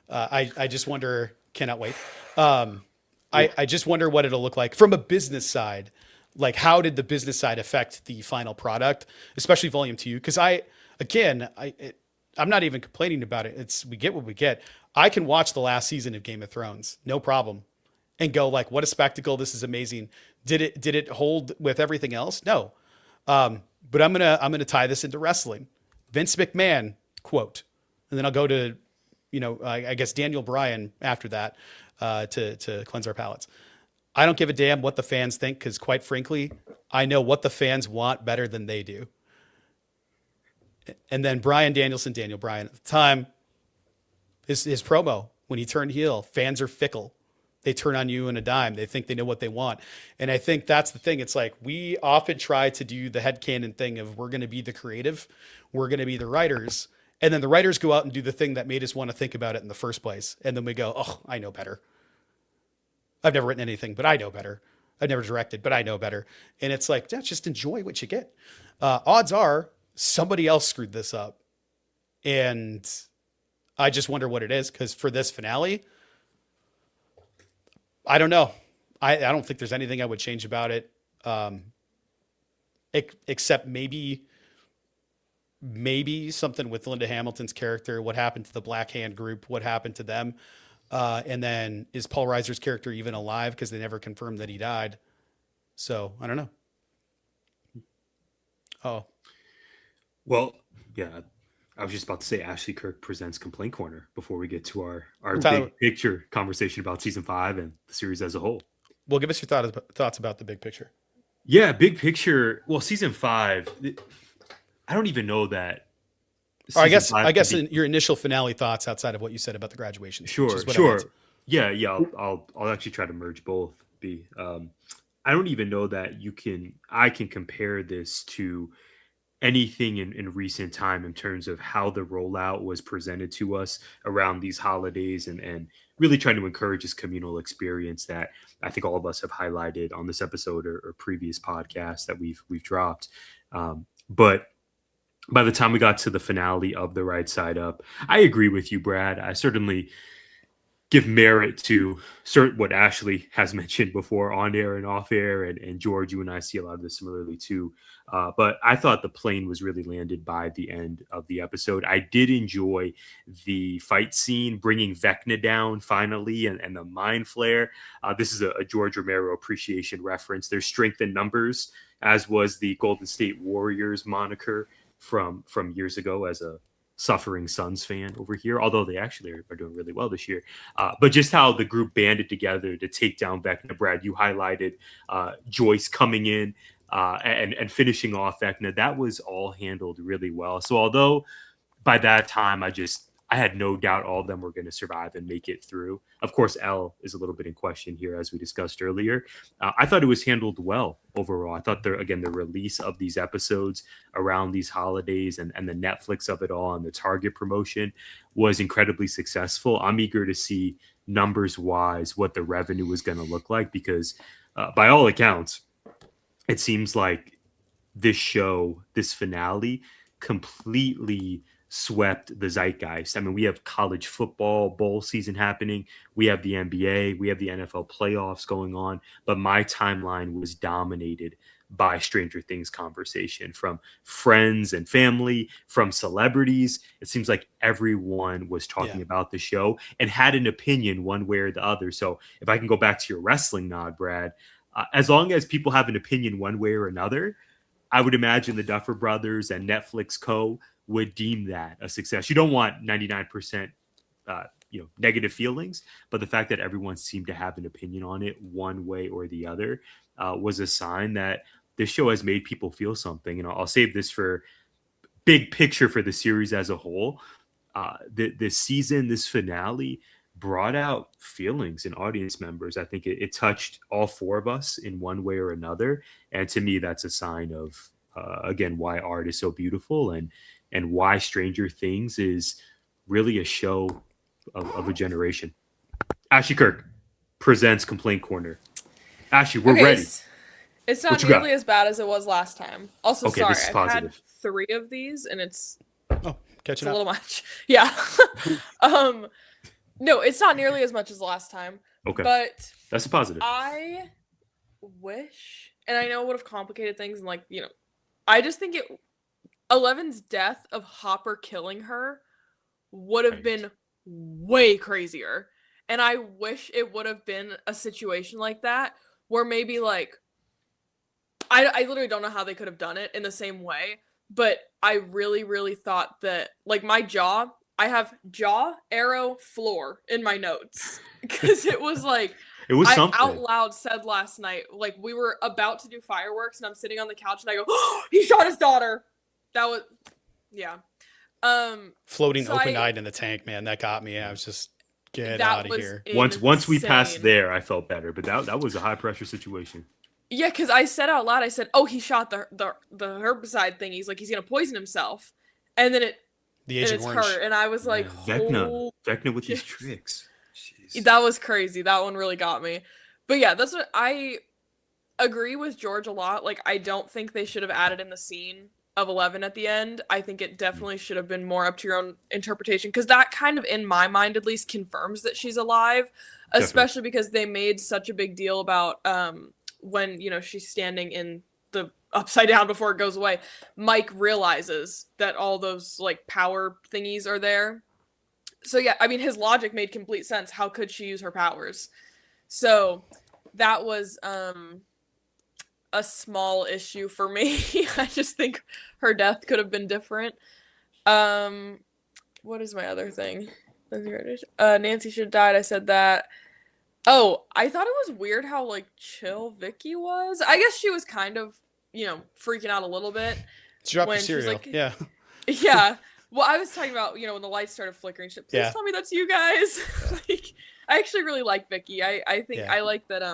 I just wonder, cannot wait. I just wonder what it'll look like from a business side. Like, how did the business side affect the final product, especially Volume 2? Because I'm not even complaining about it. We get what we get. I can watch the last season of Game of Thrones, no problem, and go like, what a spectacle. This is amazing. Did it hold with everything else? No. But I'm gonna tie this into wrestling. Vince McMahon quote, and then I'll go to, I guess Daniel Bryan after that, to cleanse our palates. I don't give a damn what the fans think, because quite frankly, I know what the fans want better than they do. And then Daniel Bryan at the time, his promo when he turned heel, fans are fickle. They turn on you in a dime. They think they know what they want. And I think that's the thing. It's like, we often try to do the headcanon thing of, we're going to be the creative, we're going to be the writers. And then the writers go out and do the thing that made us want to think about it in the first place. And then we go, oh, I know better. I've never written anything, but I know better. I've never directed, but I know better. And it's like, yeah, just enjoy what you get. Odds are somebody else screwed this up. And I just wonder what it is. Because for this finale, I don't know. I don't think there's anything I would change about it. Except maybe something with Linda Hamilton's character. What happened to the Black Hand group? What happened to them? And then, is Paul Reiser's character even alive? Because they never confirmed that he died. So I don't know. Oh, well, yeah. I was just about to say Ashley Kirk presents Complaint Corner before we get to our Tyler, big picture conversation about season 5 and the series as a whole. Well, give us your thoughts about the big picture. Yeah, big picture. Well, season 5, I don't even know that. I guess in your initial finale thoughts outside of what you said about the graduation. Sure. Yeah. I'll actually try to merge both. I don't even know that I can compare this to anything in recent time in terms of how the rollout was presented to us around these holidays and really trying to encourage this communal experience that I think all of us have highlighted on this episode or previous podcasts that we've dropped. But by the time we got to the finale of the Right Side Up, I agree with you, Brad. I certainly give merit to what Ashley has mentioned before on air and off air. And George, you and I see a lot of this similarly too. But I thought the plane was really landed by the end of the episode. I did enjoy the fight scene, bringing Vecna down finally, and the mind flare. This is a George Romero appreciation reference. There's strength in numbers, as was the Golden State Warriors moniker from years ago as a suffering Suns fan over here, although they actually are doing really well this year. But just how the group banded together to take down Vecna. Brad, you highlighted Joyce coming in and finishing off Vecna. That was all handled really well. So although by that time I had no doubt all of them were going to survive and make it through. Of course, Elle is a little bit in question here, as we discussed earlier. I thought it was handled well overall. I thought the release of these episodes around these holidays and the Netflix of it all and the Target promotion was incredibly successful. I'm eager to see numbers-wise what the revenue was going to look like because by all accounts, it seems like this finale, completely swept the zeitgeist. I mean, we have college football bowl season happening. We have the NBA. We have the NFL playoffs going on. But my timeline was dominated by Stranger Things conversation from friends and family, from celebrities. It seems like everyone was talking about the show and had an opinion one way or the other. So if I can go back to your wrestling nod, Brad, as long as people have an opinion one way or another, I would imagine the Duffer Brothers and Netflix Co. would deem that a success. You don't want 99% negative feelings, but the fact that everyone seemed to have an opinion on it one way or the other was a sign that this show has made people feel something. And I'll save this for big picture for the series as a whole. This season, this finale brought out feelings in audience members. I think it touched all four of us in one way or another. And to me, that's a sign of, again, why art is so beautiful and why Stranger Things is really a show of a generation. Ashley Kirk presents Complaint Corner. Ashley, we're ready. It's not nearly as bad as it was last time. Also, okay, sorry, this is I've positive. had 3 of these, and it's catching up a little much. Yeah. No, it's not nearly as much as last time. Okay, but that's a positive. I wish, and I know it would have complicated things, and I just think Eleven's death of Hopper killing her would have been way crazier. And I wish it would have been a situation like that where maybe I literally don't know how they could have done it in the same way, but I really, really thought that my jaw, I have jaw, arrow, floor in my notes because it was it was something. I out loud said last night, we were about to do fireworks and I'm sitting on the couch and I go, oh, he shot his daughter. That was, yeah. Floating open-eyed in the tank, man, that got me. I was just get out of here. Once we passed there, I felt better, but that was a high pressure situation. Yeah, because I said out loud, I said, "Oh, he shot the herbicide thing. He's he's gonna poison himself," and then it's her, and I was like, Vecna with these tricks. Jeez. That was crazy. That one really got me. But yeah, that's what I agree with George a lot. I don't think they should have added in the scene of 11 at the end. I think it definitely should have been more up to your own interpretation, because that kind of, in my mind at least, confirms that she's alive, especially because they made such a big deal about when she's standing in the upside down before it goes away. Mike realizes that all those power thingies are there. So yeah, I mean, his logic made complete sense. How could she use her powers? So that was a small issue for me. I just think her death could have been different. What is my other thing? Nancy should have died. I said that. Oh, I thought it was weird how chill Vicky was. I guess she was kind of, freaking out a little bit. She dropped her cereal. Yeah. Yeah. Well, I was talking about, when the lights started flickering. She said, please tell me that's you guys. I actually really like Vicky. I think I like that.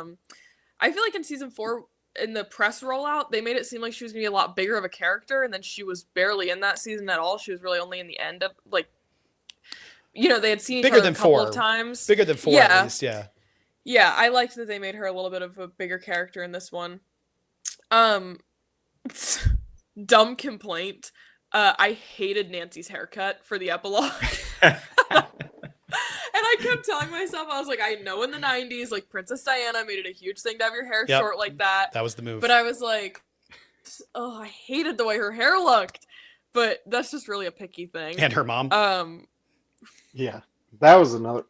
I feel like in season 4, in the press rollout, they made it seem like she was gonna be a lot bigger of a character, and then she was barely in that season at all. She was really only in the end of they had seen each other a couple of times. Bigger than 4, at least, yeah. Yeah, I liked that they made her a little bit of a bigger character in this one. Dumb complaint. I hated Nancy's haircut for the epilogue. And I kept telling myself, I was like, I know in the 90s, Princess Diana made it a huge thing to have your hair short like that. That was the move. But I was like, oh, I hated the way her hair looked. But that's just really a picky thing. And her mom. Yeah, that was another.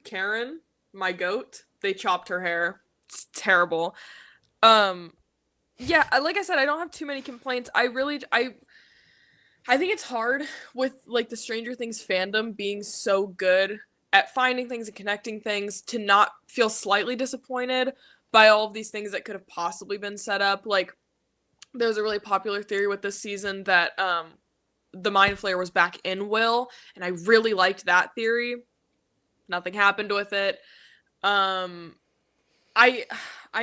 Karen, my goat, they chopped her hair. It's terrible. Yeah, like I said, I don't have too many complaints. I think it's hard with the Stranger Things fandom being so good at finding things and connecting things to not feel slightly disappointed by all of these things that could have possibly been set up. There's a really popular theory with this season that the Mind Flayer was back in Will, and I really liked that theory. Nothing happened with it. I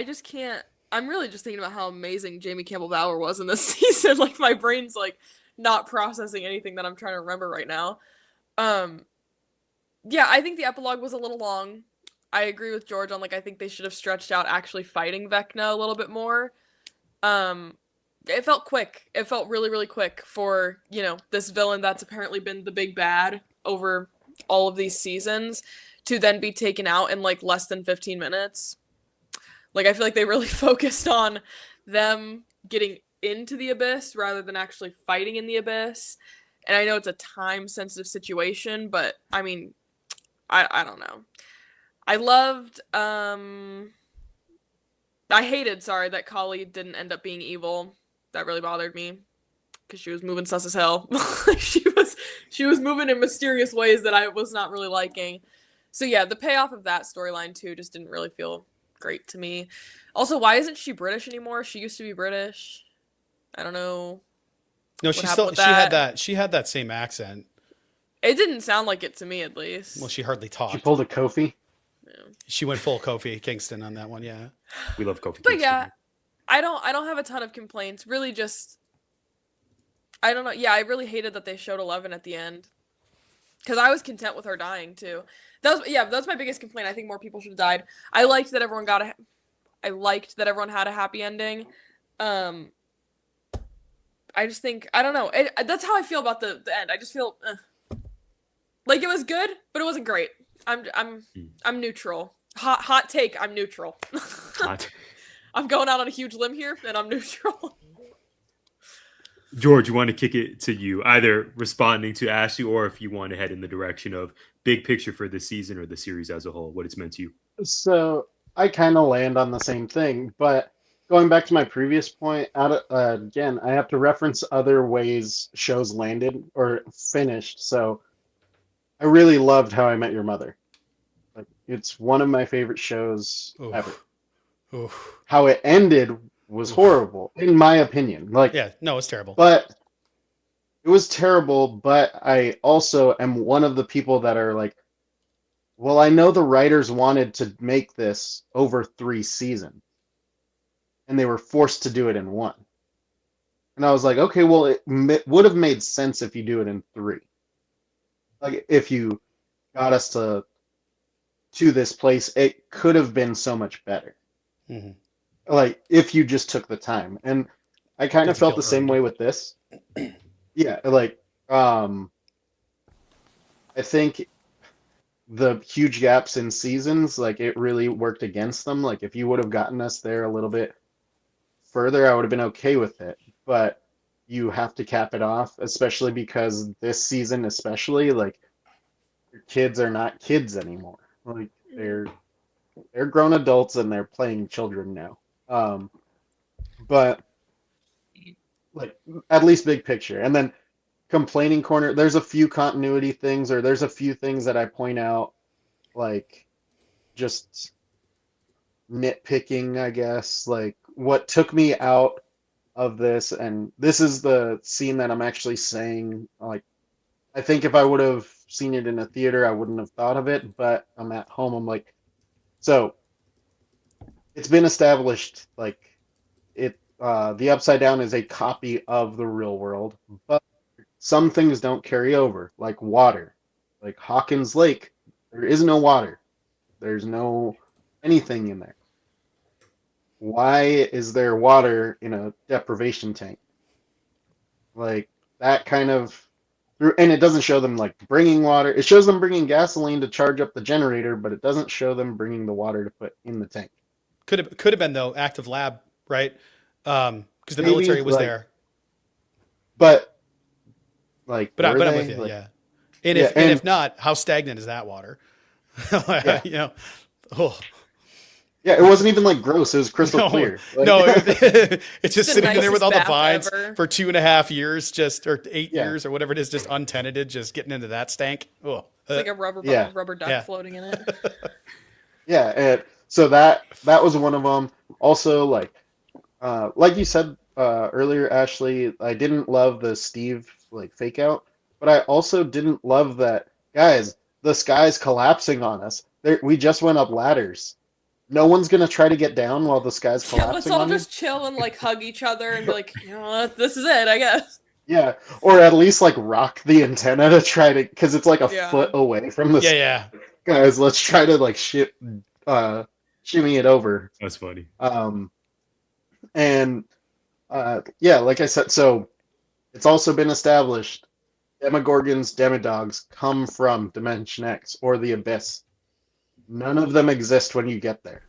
just can't. I'm really just thinking about how amazing Jamie Campbell Bower was in this season. My brain's not processing anything that I'm trying to remember right now. Yeah, I think the epilogue was a little long. I agree with George on I think they should have stretched out actually fighting Vecna a little bit more. It felt quick. It felt really, really quick for, this villain that's apparently been the big bad over all of these seasons to then be taken out in less than 15 minutes. I feel like they really focused on them getting into the abyss rather than actually fighting in the abyss. And I know it's a time-sensitive situation, but I mean, I don't know. I loved I hated, sorry, that Kali didn't end up being evil. That really bothered me because she was moving sus as hell. she was moving in mysterious ways that I was not really liking. So yeah, the payoff of that storyline too just didn't really feel great to me. Also, why isn't she British anymore? She used to be British. I don't know. No, she had that same accent. It didn't sound like it to me, at least. Well, she hardly talked. She pulled a Kofi. Yeah. She went full Kofi Kingston on that one, yeah. We love Kofi But Kingston. yeah, I don't have a ton of complaints. Really, just I don't know. Yeah, I really hated that they showed 11 at the end because I was content with her dying too. That's my biggest complaint. I think more people should have died. I liked that everyone had a happy ending. I just think I don't know. That's how I feel about the end. I just feel like it was good, but it wasn't great. I'm neutral. Hot take. I'm neutral. I'm going out on a huge limb here, and I'm neutral. George, you want to kick it to you, either responding to Ashley or if you want to head in the direction of big picture for this season or the series as a whole, what it's meant to you. So I kind of land on the same thing, but going back to my previous point, again, I have to reference other ways shows landed or finished. So I really loved How I Met Your Mother. Like, it's one of my favorite shows ever. Oof. How it ended was horrible, in my opinion. Like, yeah, no, it's terrible. But it was terrible, but I also am one of the people that are like, well, I know the writers wanted to make this over 3 seasons, and they were forced to do it in 1. And I was like, okay, well, it would have made sense if you do it in 3. Like, if you got us to this place, it could have been so much better. Mm-hmm. Like, if you just took the time. And I kind of felt the same way with this. Yeah, like, I think the huge gaps in seasons, like, it really worked against them. Like, if you would have gotten us there a little bit further, I would have been okay with it. But you have to cap it off, especially because this season, especially, like, your kids are not kids anymore. Like, they're grown adults and they're playing children now. But like, at least big picture. And then complaining corner, there's a few continuity things, or there's a few things that I point out, like, just nitpicking, I guess. Like, what took me out of this, and this is the scene that I'm actually saying, like, I think if I would have seen it in a theater, I wouldn't have thought of it, but I'm at home, I'm like, so it's been established, like, the Upside Down is a copy of the real world, but some things don't carry over, like water. Like Hawkins Lake, there is no water. There's no anything in there. Why is there water in a deprivation tank? Like, that kind of, and it doesn't show them, like, bringing water. It shows them bringing gasoline to charge up the generator, but it doesn't show them bringing the water to put in the tank. Could have been, though, active lab, right? Because the military was, like, there. But like, but I'm they? with you, like, yeah. And if not, how stagnant is that water? Yeah. You know, oh. Yeah, it wasn't even like gross. It was crystal clear. Like, no, it's just sitting there with all the nicest vines bath ever. for 2.5 years, or 8 Yeah. years or whatever it is, just untenanted, just getting into that stank. Oh. It's like a rubber duck Yeah. floating in it. yeah, and so that was one of them. Also, like you said earlier, Ashley, I didn't love the Steve, like, fake out, but I also didn't love that, guys, the sky's collapsing on us. We just went up ladders. No one's gonna try to get down while the sky's collapsing. Yeah, let's all on you. just chill and, like, hug each other and be like, you know what, this is it, I guess. Yeah, or at least, like, rock the antenna to try to, because it's like a Yeah. foot away from the Yeah. guys. Let's try to, like, shimmy it over. That's funny. And yeah, like I said, so it's also been established Demogorgons, Demodogs come from Dimension X or the Abyss. None of them exist when you get there.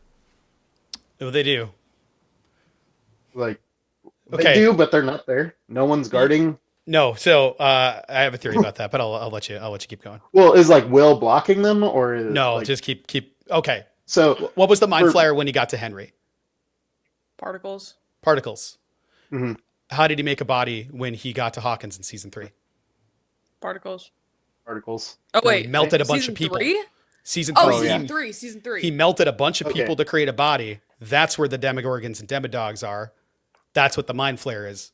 Oh, they do. Like, Okay. they do, but they're not there. No one's guarding. No, so I have a theory about that, but I'll let you keep going. Well, is, like, Will blocking them, or is, No, like, just keep. Okay. So What was the mind flare when he got to Henry? Particles. Particles. Mhm. How did he make a body when he got to Hawkins in season 3? Particles. Particles. Oh No, he wait, melted a bunch season of people. 3? Season Oh, 3, Oh, yeah. season 3. Season 3. he melted a bunch of Okay. people to create a body. That's where the Demogorgons and Demodogs are. That's what the Mind Flare is.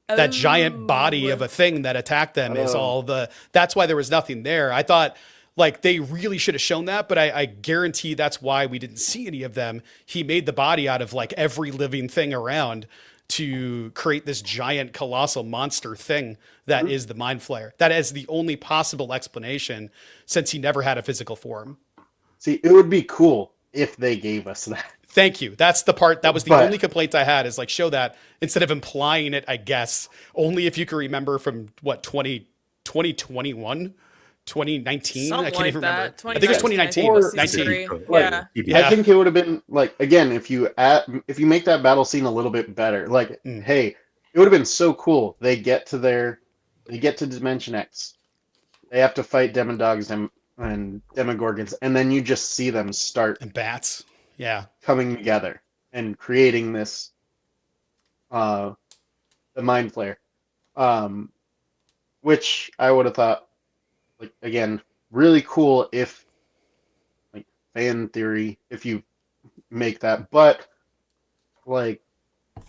That giant body of a thing that attacked them is all the. That's why there was nothing there. I thought like they really should have shown that, but I guarantee that's why we didn't see any of them. He made the body out of like every living thing around to create this giant colossal monster thing that is the Mind Flayer. That is the only possible explanation since he never had a physical form. See, it would be cool if they gave us that. Thank you. That's the part. That was the But- only complaint I had is like show that instead of implying it, I guess. Only if you can remember from what, 2021, 2019? I Something can't like even remember. that. I think it was 2019. Or- 19. Like, Yeah. I think it would have been like, again, if you make that battle scene a little bit better, like, hey, it would have been so cool. They get to Dimension X. They have to fight Demodogs and Demogorgons, and then you just see them start And bats. Yeah. coming together and creating this the Mind Flayer. Which I would have thought, like, again, really cool if, like, fan theory, if you make that. But, like,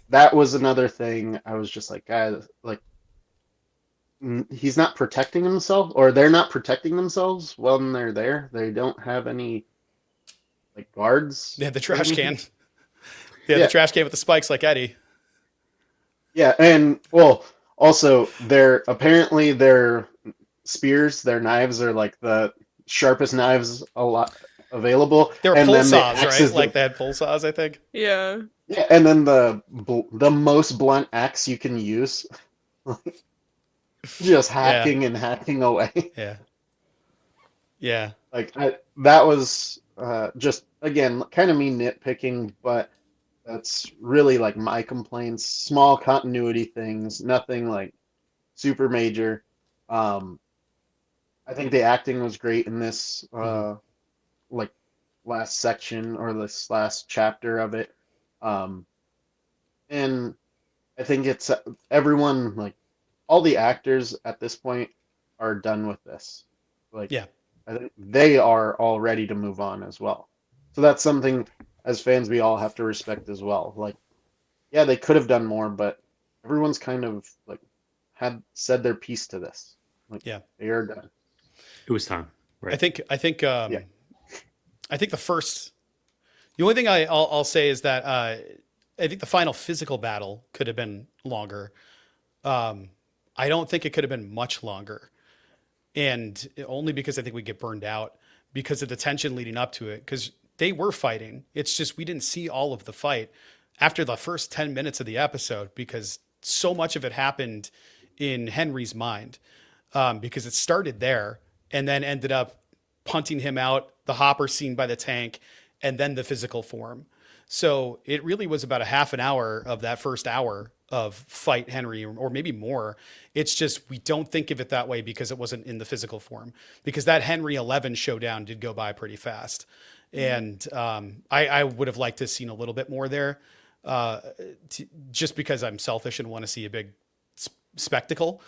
that was another thing. I was just like, guys, like, he's not protecting himself, or they're not protecting themselves when they're there. They don't have any, like, guards. They had the trash or can. anything. They had Yeah. the trash can with the spikes like Eddie. Yeah, and, well, also, apparently their spears, their knives are like the sharpest knives a lot available. They were and pull then the saws, right? axes Like they had pull saws, I think. Yeah. yeah, and then the most blunt axe you can use, just hacking and hacking away. Yeah. Yeah. Like that was just, again, kind of me nitpicking, but that's really like my complaints. Small continuity things, nothing like super major. I think the acting was great in this like last section or this last chapter of it. And I think it's everyone, like all the actors at this point are done with this. Like, Yeah. I think they are all ready to move on as well. So that's something as fans we all have to respect as well. Like, yeah, they could have done more, but everyone's kind of like had said their piece to this. Like, Yeah. they are done. It was time, right? I think the only thing I'll say is that I think the final physical battle could have been longer. I don't think it could have been much longer, and only because I think we get burned out because of the tension leading up to it. Because they were fighting. It's just we didn't see all of the fight after the first 10 minutes of the episode because so much of it happened in Henry's mind because it started there and then ended up punting him out, the hopper scene by the tank, and then the physical form. So it really was about a half an hour of that first hour of fight Henry, or maybe more. It's just we don't think of it that way because it wasn't in the physical form. Because that Henry 11 showdown did go by pretty fast. And I would have liked to have seen a little bit more there just because I'm selfish and want to see a big spectacle.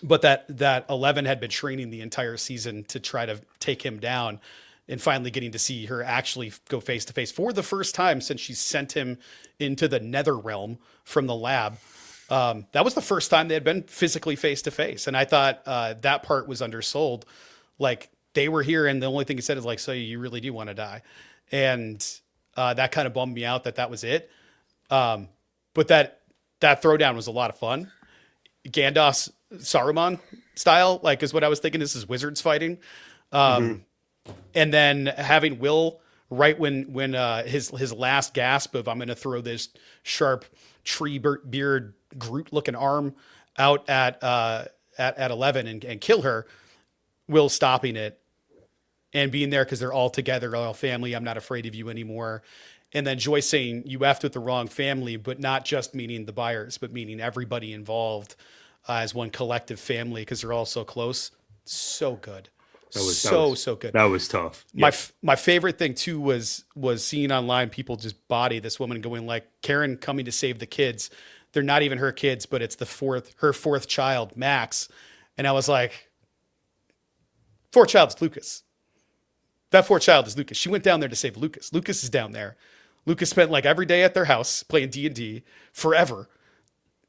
But that 11 had been training the entire season to try to take him down, and finally getting to see her actually go face to face for the first time since she sent him into the nether realm from the lab. That was the first time they had been physically face to face. And I thought that part was undersold. Like they were here and the only thing he said is like, so you really do want to die. And that kind of bummed me out that was it. But that throwdown was a lot of fun. Gandalf's Saruman style, like is what I was thinking. This is wizards fighting. And then having Will right when his last gasp of I'm going to throw this sharp tree beard Groot looking arm out at 11 and kill her, Will stopping it and being there because they're all together, all family. I'm not afraid of you anymore. And then Joyce saying you effed with the wrong family, but not just meaning the buyers, but meaning everybody involved as one collective family because they're all so close. So good. So good. That was tough. My favorite thing too was seeing online people just body this woman going like, Karen coming to save the kids. They're not even her kids, but it's her fourth child, Max. And I was like, fourth child is Lucas. That fourth child is Lucas. She went down there to save Lucas. Lucas is down there. Lucas spent like every day at their house playing D&D forever.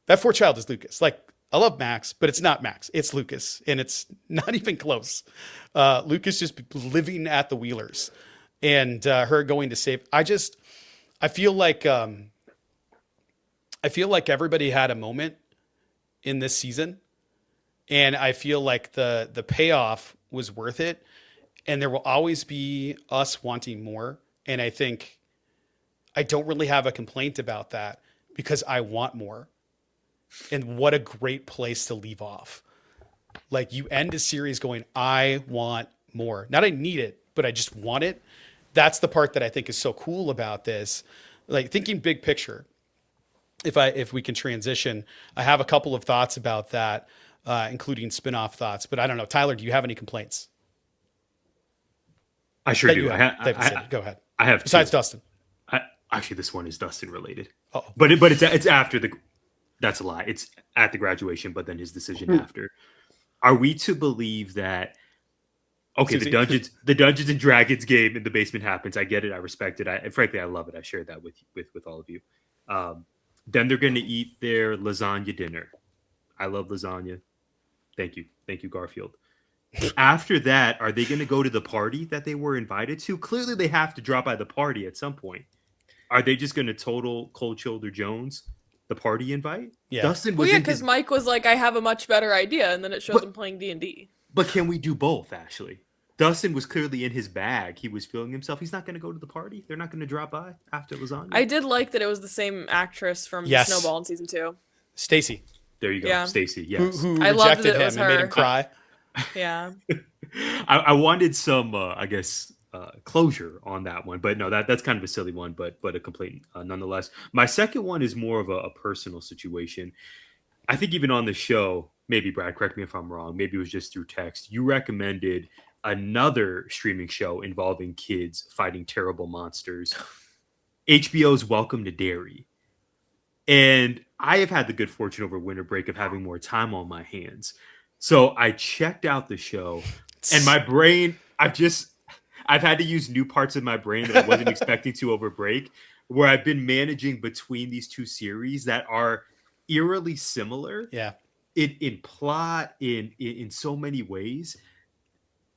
That fourth child is Lucas. Like, I love Max, but it's not Max. It's Lucas, and it's not even close. Lucas just living at the Wheelers, and her going to save. I feel like everybody had a moment in this season, and I feel like the payoff was worth it. And there will always be us wanting more, and I think I don't really have a complaint about that because I want more. And what a great place to leave off. Like, you end a series going, I want more. Not I need it, but I just want it. That's the part that I think is so cool about this. Like, thinking big picture, if we can transition, I have a couple of thoughts about that, including spin-off thoughts. But I don't know. Tyler, do you have any complaints? I sure do. Go ahead. I have Besides two. Dustin. Actually, this one is Dustin related. Uh-oh. But it's after the. That's a lie. It's at the graduation, but then his decision after. Are we to believe that? Okay, the Dungeons and Dragons game in the basement happens. I get it. I respect it. And frankly, I love it. I shared that with all of you. Then they're going to eat their lasagna dinner. I love lasagna. Thank you, Garfield. After that, are they going to go to the party that they were invited to? Clearly, they have to drop by the party at some point. Are they just going to total Cold Shoulder Jones the party invite? Yeah. Dustin was because Mike was like, I have a much better idea, and then it shows him playing D&D. But can we do both, Ashley? Dustin was clearly in his bag. He was feeling himself. He's not going to go to the party. They're not going to drop by after lasagna. I did like that it was the same actress from Snowball in season 2. Stacy. There you go, Yeah. Stacy. Yes. Who I loved rejected that it was him and made him her. cry. Yeah. I wanted some, closure on that one, but no, that's kind of a silly one, but a complaint nonetheless. My second one is more of a personal situation. I think even on the show, maybe Brad, correct me if I'm wrong, maybe it was just through text, you recommended another streaming show involving kids fighting terrible monsters, HBO's Welcome to Derry. And I have had the good fortune over winter break of having more time on my hands. So I checked out the show, and my brain, I've had to use new parts of my brain that I wasn't expecting to over break, where I've been managing between these two series that are eerily similar. Yeah. In plot, in so many ways.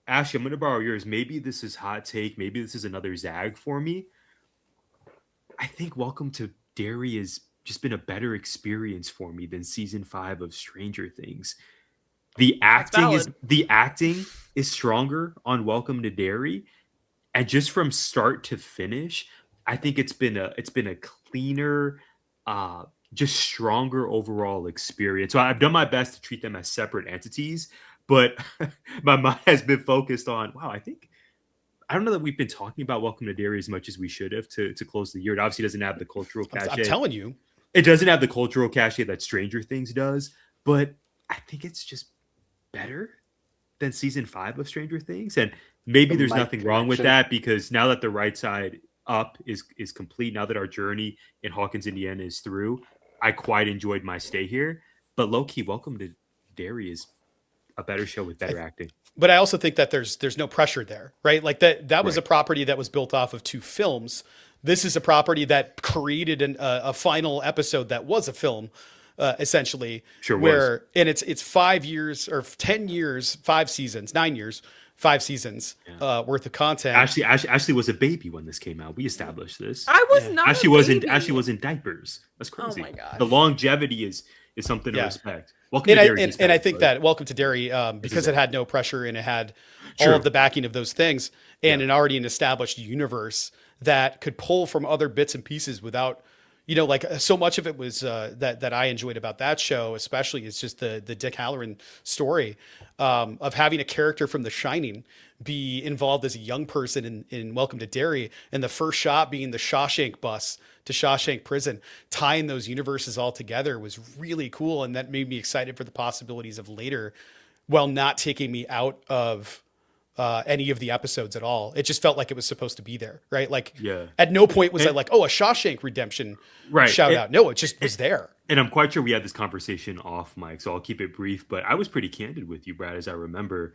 Ashley, I'm going to borrow yours. Maybe this is hot take. Maybe this is another zag for me. I think Welcome to Derry has just been a better experience for me than season 5 of Stranger Things. The acting is stronger on Welcome to Derry, and just from start to finish, I think it's been a cleaner, just stronger overall experience. So I've done my best to treat them as separate entities, but my mind has been focused on, wow, I don't know that we've been talking about Welcome to Derry as much as we should have to close the year. It obviously doesn't have the cultural cachet. I'm telling you. It doesn't have the cultural cachet that Stranger Things does, but I think it's just better than season 5 of Stranger Things. And maybe there's nothing wrong with that, because now that the Rightside Up is complete, now that our journey in Hawkins, Indiana is through, I quite enjoyed my stay here. But low-key, Welcome to Derry is a better show with better acting. But I also think that there's no pressure there, right? Like that was a property that was built off of 2 films. This is a property that created a final episode that was a film, essentially. Sure was. And it's 5 years or 10 years, 5 seasons, 9 years, 5 seasons worth of content. Ashley was a baby when this came out. We established this. I was not. Ashley was in diapers. That's crazy. Oh my god. The longevity is something to respect. Welcome to Derry. And I think that Welcome to Derry, because it had no pressure and it had all of the backing of those things and an already an established universe that could pull from other bits and pieces without, like so much of it was that I enjoyed about that show, especially is just the Dick Halloran story of having a character from The Shining be involved as a young person in Welcome to Derry, and the first shot being the Shawshank bus to Shawshank Prison, tying those universes all together was really cool, and that made me excited for the possibilities of later, while not taking me out of any of the episodes at all. It just felt like it was supposed to be there, right? Like, Yeah. at no point was I like, oh, a Shawshank Redemption shout out. No, it just was there. And I'm quite sure we had this conversation off mic, so I'll keep it brief. But I was pretty candid with you, Brad, as I remember.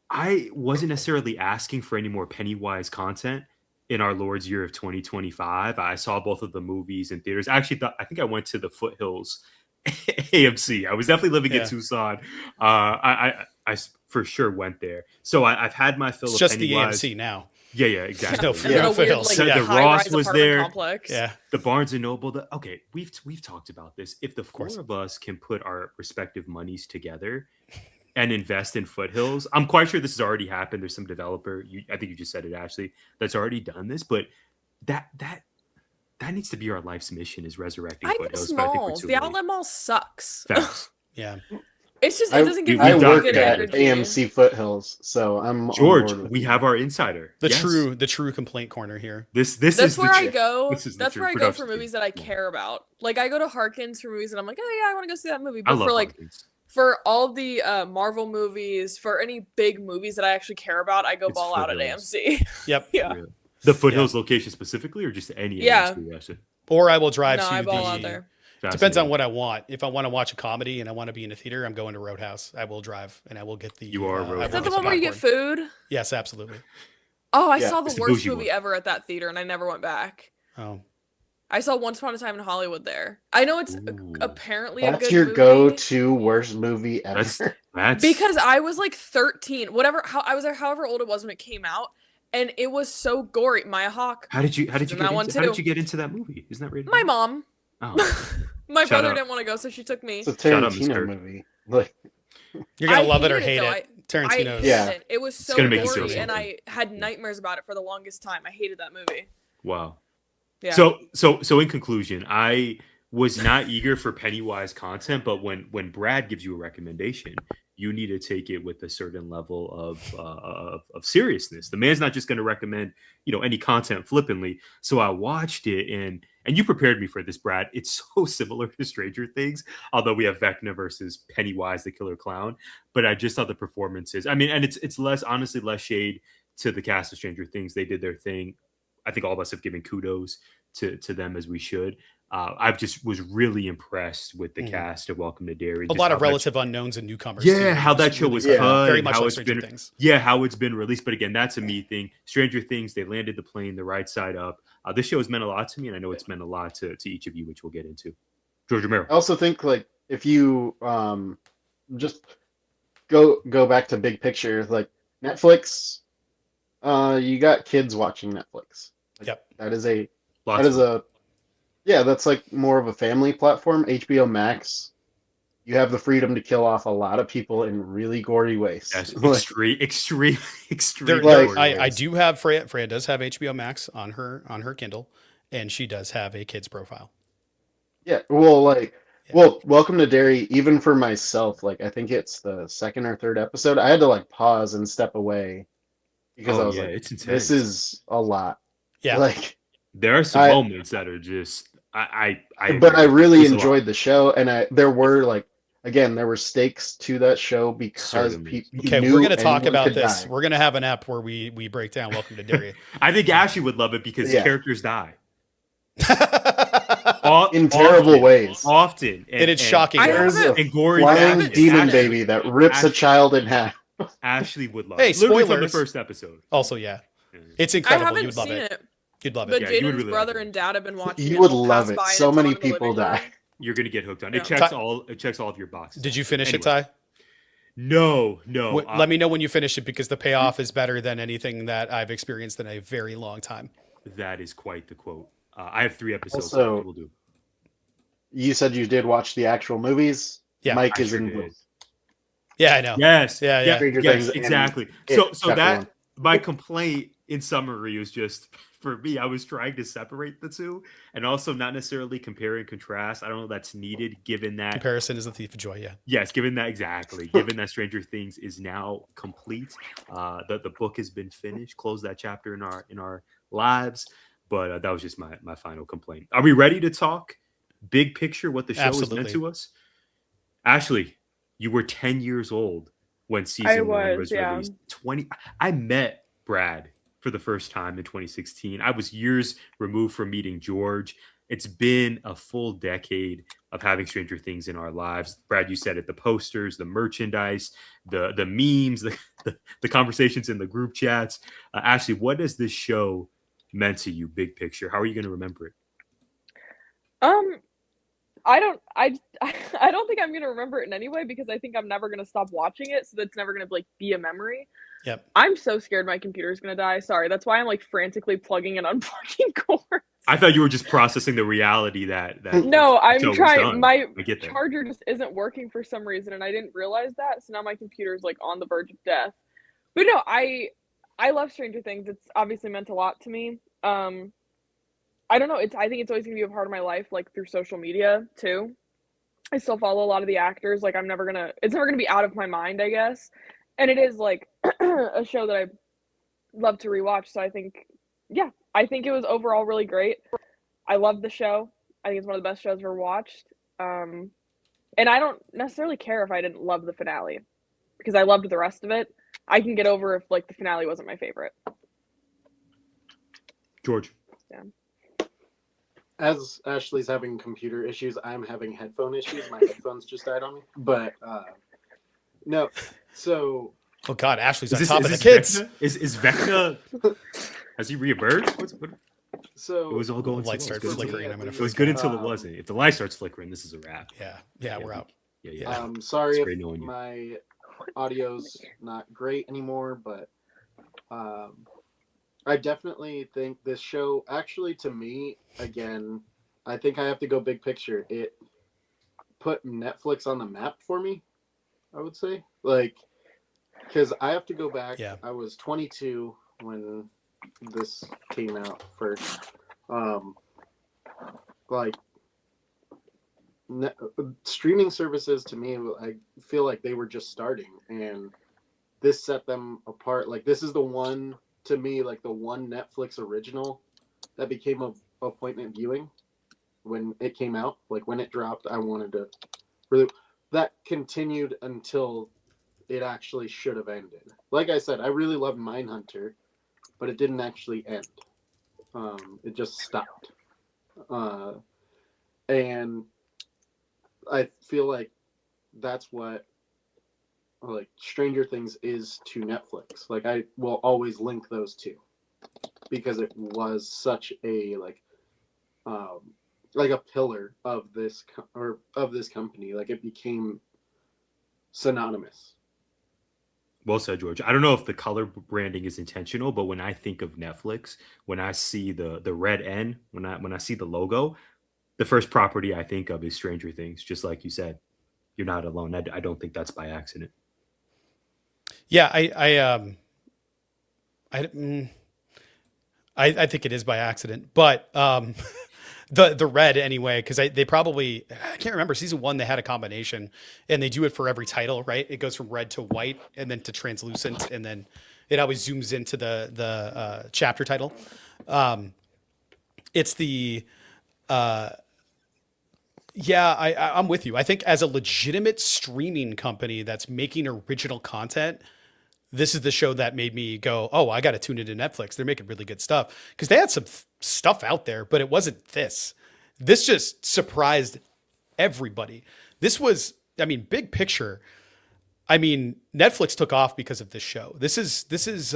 I wasn't necessarily asking for any more Pennywise content in our Lord's year of 2025. I saw both of the movies in theaters. I think I went to the Foothills AMC. I was definitely living in Tucson. I for sure went there. So I've had my fill it's of just Pennywise. the AMC now. Yeah, exactly. No Foothills. So the Ross was there. Complex. Yeah. The Barnes and Noble. Okay, we've talked about this. If the four of us can put our respective monies together and invest in Foothills, I'm quite sure this has already happened. There's some developer, I think you just said it, Ashley, that's already done this. But that needs to be our life's mission, is resurrecting Foothills. But I think we're too the late. Outlet Mall sucks. Facts. Yeah. It's just, it doesn't give I you work good at energy. AMC Foothills, so I'm George, on board with we you. have our insider. The true complaint corner here. This That's is where the I go. this is the That's true where I go production for movies team. that I care about. Like, I go to Harkins for movies and I'm like, oh yeah, I want to go see that movie. I But love for like Harkins. for all the Marvel movies, for any big movies that I actually care about, I go It's ball out at Foothills. AMC. Yep. Yeah. Really. The Foothills location specifically, or just any Yeah. AMC actually? Or I will drive No, to I ball out the. there. Depends on what I want. If I want to watch a comedy and I want to be in a theater, I'm going to Roadhouse. I will drive and I will get the. You are I will Roadhouse. Is that get the one where you get popcorn. food? Yes, absolutely. Oh, I Yeah, saw it's the the worst bougie movie one. ever at that theater and I never went back. Oh, I saw Once Upon a Time in Hollywood there. I know it's Ooh. apparently a That's good your movie. go-to worst movie ever. That's Because I was like 13, I was there, however old it was when it came out, and it was so gory. Maya Hawke, how did you in that one how did too. you get into that movie? Isn't that rated? my mom, Oh, my Shout brother out. didn't want to go, so she took me. It's a Shout out, Miss Tarantino Kirk. movie. Like, you're gonna I love it or hated hate it, it. though. I Tarantino's. hated Yeah. it. It was so gonna make you feel gory, and something. I had nightmares about it for the longest time. I hated that movie. wow. Yeah. So in conclusion, I was not eager for Pennywise content, but when Brad gives you a recommendation, you need to take it with a certain level of seriousness. The man's not just going to recommend, any content flippantly. So I watched it, and you prepared me for this, Brad. It's so similar to Stranger Things, although we have Vecna versus Pennywise, the killer clown. But I just thought the performances. I mean, and it's less shade to the cast of Stranger Things. They did their thing. I think all of us have given kudos to them, as we should. I just was really impressed with the cast of Welcome to Derry. A Just lot how of that relative unknowns and newcomers. yeah, too. how that It's show really was good. cut, Very much how like it's Stranger been, Things. how it's been released. But again, that's a me thing. Stranger Things, they landed the plane the right side up. This show has meant a lot to me, and I know it's meant a lot to each of you, which we'll get into. George Romero. I also think, like, if you just go back to big picture, like Netflix, you got kids watching Netflix. Like, Yep. That's like more of a family platform. HBO Max, you have the freedom to kill off a lot of people in really gory ways. Yes, Like, extreme. Like- I do have Freya. Freya does have HBO Max on her Kindle, and she does have a kids profile. yeah, Welcome to Derry, even for myself, like, I think it's the second or third episode, I had to, like, pause and step away because I was like, it's intense. this is a lot. Yeah. Like, There are some moments that are just but I really There's a lot. enjoyed the show, and there were stakes to that show because Certainly. people Okay, knew we're going to talk anyone about could this. die. We're going to have an app where we break down Welcome to Derry. I think Ashley would love it because Yeah. characters die In terrible ways. often, And it's shocking. I There's haven't- a and gory. flying haven't demon seen it. baby that rips a Ash- child in half. Ashley would love Hey, it. Literally from the spoilers. first episode. Also, yeah, it's I incredible. haven't You'd love seen it. it, You'd love but it. Yeah, you would Jaden's really brother like it. and dad have been watching. You it. would We'll love pass it. by and So it's many on in the people living room. die. You're gonna get hooked on Yeah. it. Checks all of your boxes. Did you finish it, Anyway. Ty? No. Let me know when you finish it because the payoff is better than anything that I've experienced in a very long time. That is quite the quote. I have 3 episodes. Also- We'll do. You said you did watch the actual movies. Yeah, Mike I is sure in did. both. Yeah, I know. Yes. Yeah. Stranger Yes, Things and exactly. It, So chapter that one. my complaint in summary is just for me, I was trying to separate the two and also not necessarily compare and contrast. I don't know if that's needed given that Comparison is the thief of joy. Yeah. yes, given that exactly, given that Stranger Things is now complete, the book has been finished, close that chapter in our lives. But that was just my final complaint. Are we ready to talk big picture what the show is Absolutely. meant to us? Ashley, you were 10 years old when season 1 was yeah. released. I met Brad for the first time in 2016. I was years removed from meeting George. It's been a full decade of having Stranger Things in our lives. Brad, you said it, the posters, the merchandise, the memes, the conversations in the group chats. Ashley, what does this show meant to you, big picture? How are you going to remember it? I don't I don't think I'm gonna remember it in any way because I think I'm never gonna stop watching it, so that's never gonna like be a memory. Yep. I'm so scared my computer's gonna die. Sorry, that's why I'm like frantically plugging and unplugging cords. I thought you were just processing the reality that No, the I'm show was trying. done. My I get that. charger just isn't working for some reason, and I didn't realize that. So now my computer's like on the verge of death. But no, I love Stranger Things. It's obviously meant a lot to me. I don't know. I think it's always gonna be a part of my life, like through social media too. I still follow a lot of the actors. Like it's never gonna be out of my mind, I guess. And it is like a show that I love to rewatch. So I think it was overall really great. I love the show. I think it's one of the best shows I've ever watched. And I don't necessarily care if I didn't love the finale because I loved the rest of it. I can get over if like the finale wasn't my favorite. George. Yeah. As Ashley's having computer issues, I'm having headphone issues. My headphones just died on me. But no, so Oh God, Ashley's on Is top of the this kids. Vecna? Is Vecna? Has he reemerged? What? so It was all going. The light slow. starts It was good flickering, until- I'm gonna It was freak good out. until it wasn't. If the light starts flickering, this is a wrap. Yeah, we're out. Yeah. sorry It's if great knowing you. my audio's not great anymore, but I definitely think this show, actually, to me, again, I think I have to go big picture. It put Netflix on the map for me, I would say. Like, because I have to go back. Yeah. I was 22 when this came out first. Like, streaming services, to me, I feel like they were just starting, and this set them apart. Like, this is the one, to me, like the one Netflix original that became of appointment viewing when it came out. Like when it dropped, I wanted to really, that continued until it actually should have ended. Like I said, I really loved Mindhunter, but it didn't actually end. It just stopped. And I feel like that's what like Stranger Things is to Netflix. Like I will always link those two because it was such a like a pillar of this company. Like it became synonymous. Well said, George. I don't know if the color branding is intentional, but when I think of Netflix, when I see the red N, when I see the logo, the first property I think of is Stranger Things. Just like you said, you're not alone. I don't think that's by accident. Yeah, I think it is by accident, but the red anyway, because they probably, I can't remember, season 1 they had a combination, and they do it for every title, right? It goes from red to white, and then to translucent, and then it always zooms into the chapter title. It's the I'm with you. I think as a legitimate streaming company that's making original content, this is the show that made me go, oh, I got to tune into Netflix. They're making really good stuff, because they had some stuff out there, but it wasn't this. This just surprised everybody. This was, I mean, big picture. I mean, Netflix took off because of this show. This is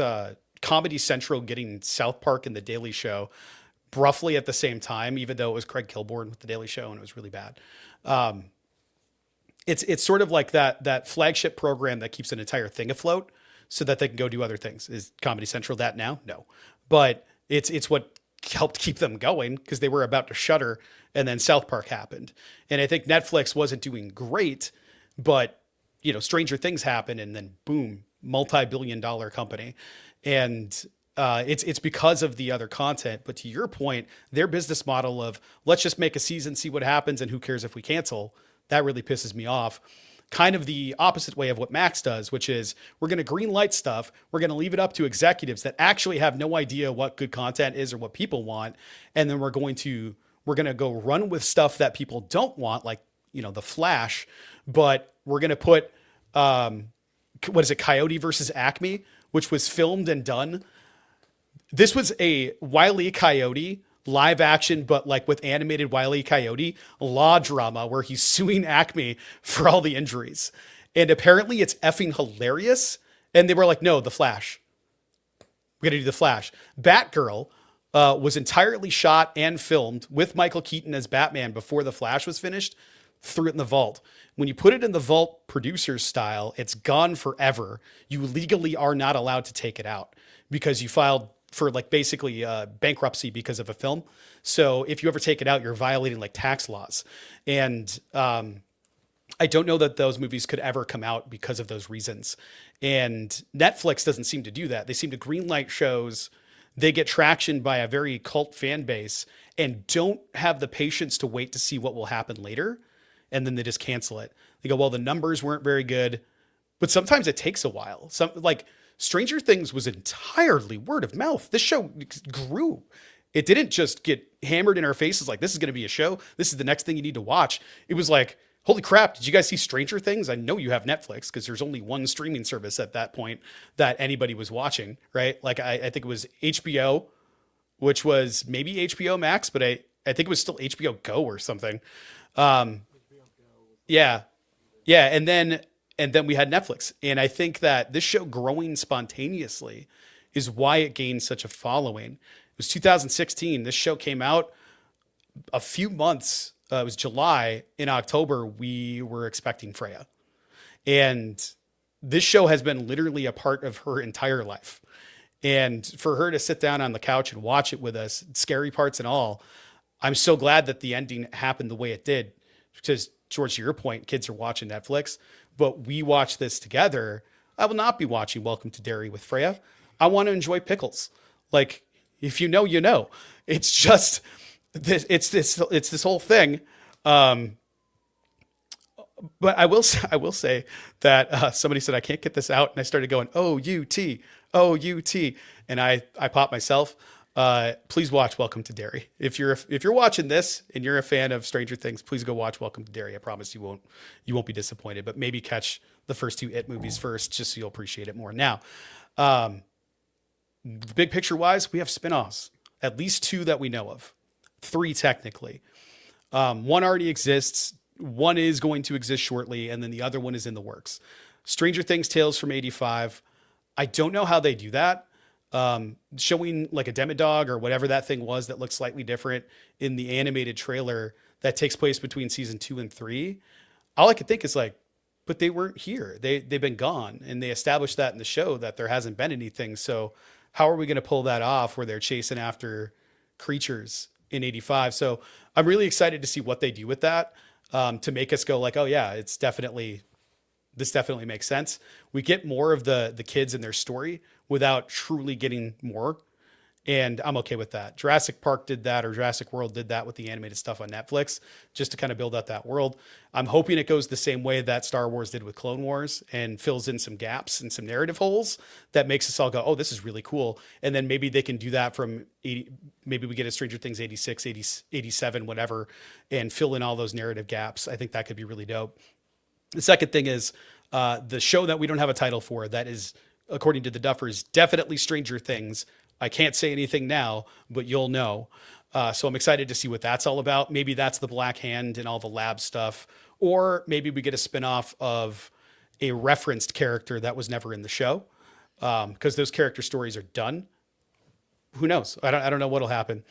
Comedy Central getting South Park and The Daily Show roughly at the same time, even though it was Craig Kilborn with The Daily Show and it was really bad. It's sort of like that flagship program that keeps an entire thing afloat so that they can go do other things. Is Comedy Central that now? No. But it's what helped keep them going, because they were about to shutter and then South Park happened. And I think Netflix wasn't doing great, but Stranger Things happened, and then boom, multi-billion-dollar company. And it's because of the other content. But to your point, their business model of let's just make a season, see what happens, and who cares if we cancel, that really pisses me off. Kind of the opposite way of what Max does, which is we're going to green light stuff. We're going to leave it up to executives that actually have no idea what good content is or what people want. And then we're going to go run with stuff that people don't want, like, The Flash, but we're going to put what is it, Coyote versus Acme, which was filmed and done. This was a Wile E. Coyote live action, but like with animated Wile E. Coyote law drama where he's suing Acme for all the injuries. And apparently it's effing hilarious. And they were like, no, The Flash. We're going to do The Flash. Batgirl was entirely shot and filmed with Michael Keaton as Batman before The Flash was finished. Threw it in the vault. When you put it in the vault producer's style, it's gone forever. You legally are not allowed to take it out because you filed for like basically bankruptcy because of a film. So if you ever take it out, you're violating like tax laws. And I don't know that those movies could ever come out because of those reasons. And Netflix doesn't seem to do that. They seem to greenlight shows. They get traction by a very cult fan base and don't have the patience to wait to see what will happen later. And then they just cancel it. They go, well, the numbers weren't very good, but sometimes it takes a while. Some like Stranger Things was entirely word of mouth. This show grew. It didn't just get hammered in our faces like this is going to be a show. This is the next thing you need to watch. It was like, holy crap, did you guys see Stranger Things? I know you have Netflix because there's only one streaming service at that point that anybody was watching, right? Like I think it was HBO, which was maybe HBO Max, but I think it was still HBO Go or something. Yeah. Yeah. And then we had Netflix. And I think that this show growing spontaneously is why it gained such a following. It was 2016. This show came out a few months. It was July. In October, we were expecting Freya. And this show has been literally a part of her entire life. And for her to sit down on the couch and watch it with us, scary parts and all, I'm so glad that the ending happened the way it did. Because, George, to your point, kids are watching Netflix, but we watch this together. I will not be watching Welcome to Derry with Freya. I want to enjoy pickles. Like, if you know, you know. It's just this. It's this whole thing. But I will say that somebody said I can't get this out, and I started going OUT, and I popped myself. Please watch Welcome to Derry. If you're watching this and you're a fan of Stranger Things, please go watch Welcome to Derry. I promise you won't be disappointed. But maybe catch the first two It movies first, just so you'll appreciate it more. Now, big picture wise, we have spinoffs, at least 2 that we know of, 3 technically. One already exists. One is going to exist shortly, and then the other one is in the works. Stranger Things Tales from 85. I don't know how they do that. Showing like a Demodog or whatever that thing was that looks slightly different in the animated trailer that takes place between season 2 and 3. All I could think is like, but they weren't here. They've been gone, and they established that in the show that there hasn't been anything. So how are we going to pull that off where they're chasing after creatures in 85? So I'm really excited to see what they do with that, to make us go like, oh yeah, this definitely makes sense. We get more of the kids and their story without truly getting more. And I'm okay with that. Jurassic Park did that, or Jurassic World did that with the animated stuff on Netflix, just to kind of build out that world. I'm hoping it goes the same way that Star Wars did with Clone Wars and fills in some gaps and some narrative holes that makes us all go, oh, this is really cool. And then maybe they can do that from 80, maybe we get a Stranger Things 86, 80, 87, whatever, and fill in all those narrative gaps. I think that could be really dope. The second thing is the show that we don't have a title for, that is, according to the Duffers, definitely Stranger Things. I can't say anything now, but you'll know. So I'm excited to see what that's all about. Maybe that's the Black Hand and all the lab stuff. Or maybe we get a spinoff of a referenced character that was never in the show, because those character stories are done. Who knows? I don't know what'll happen.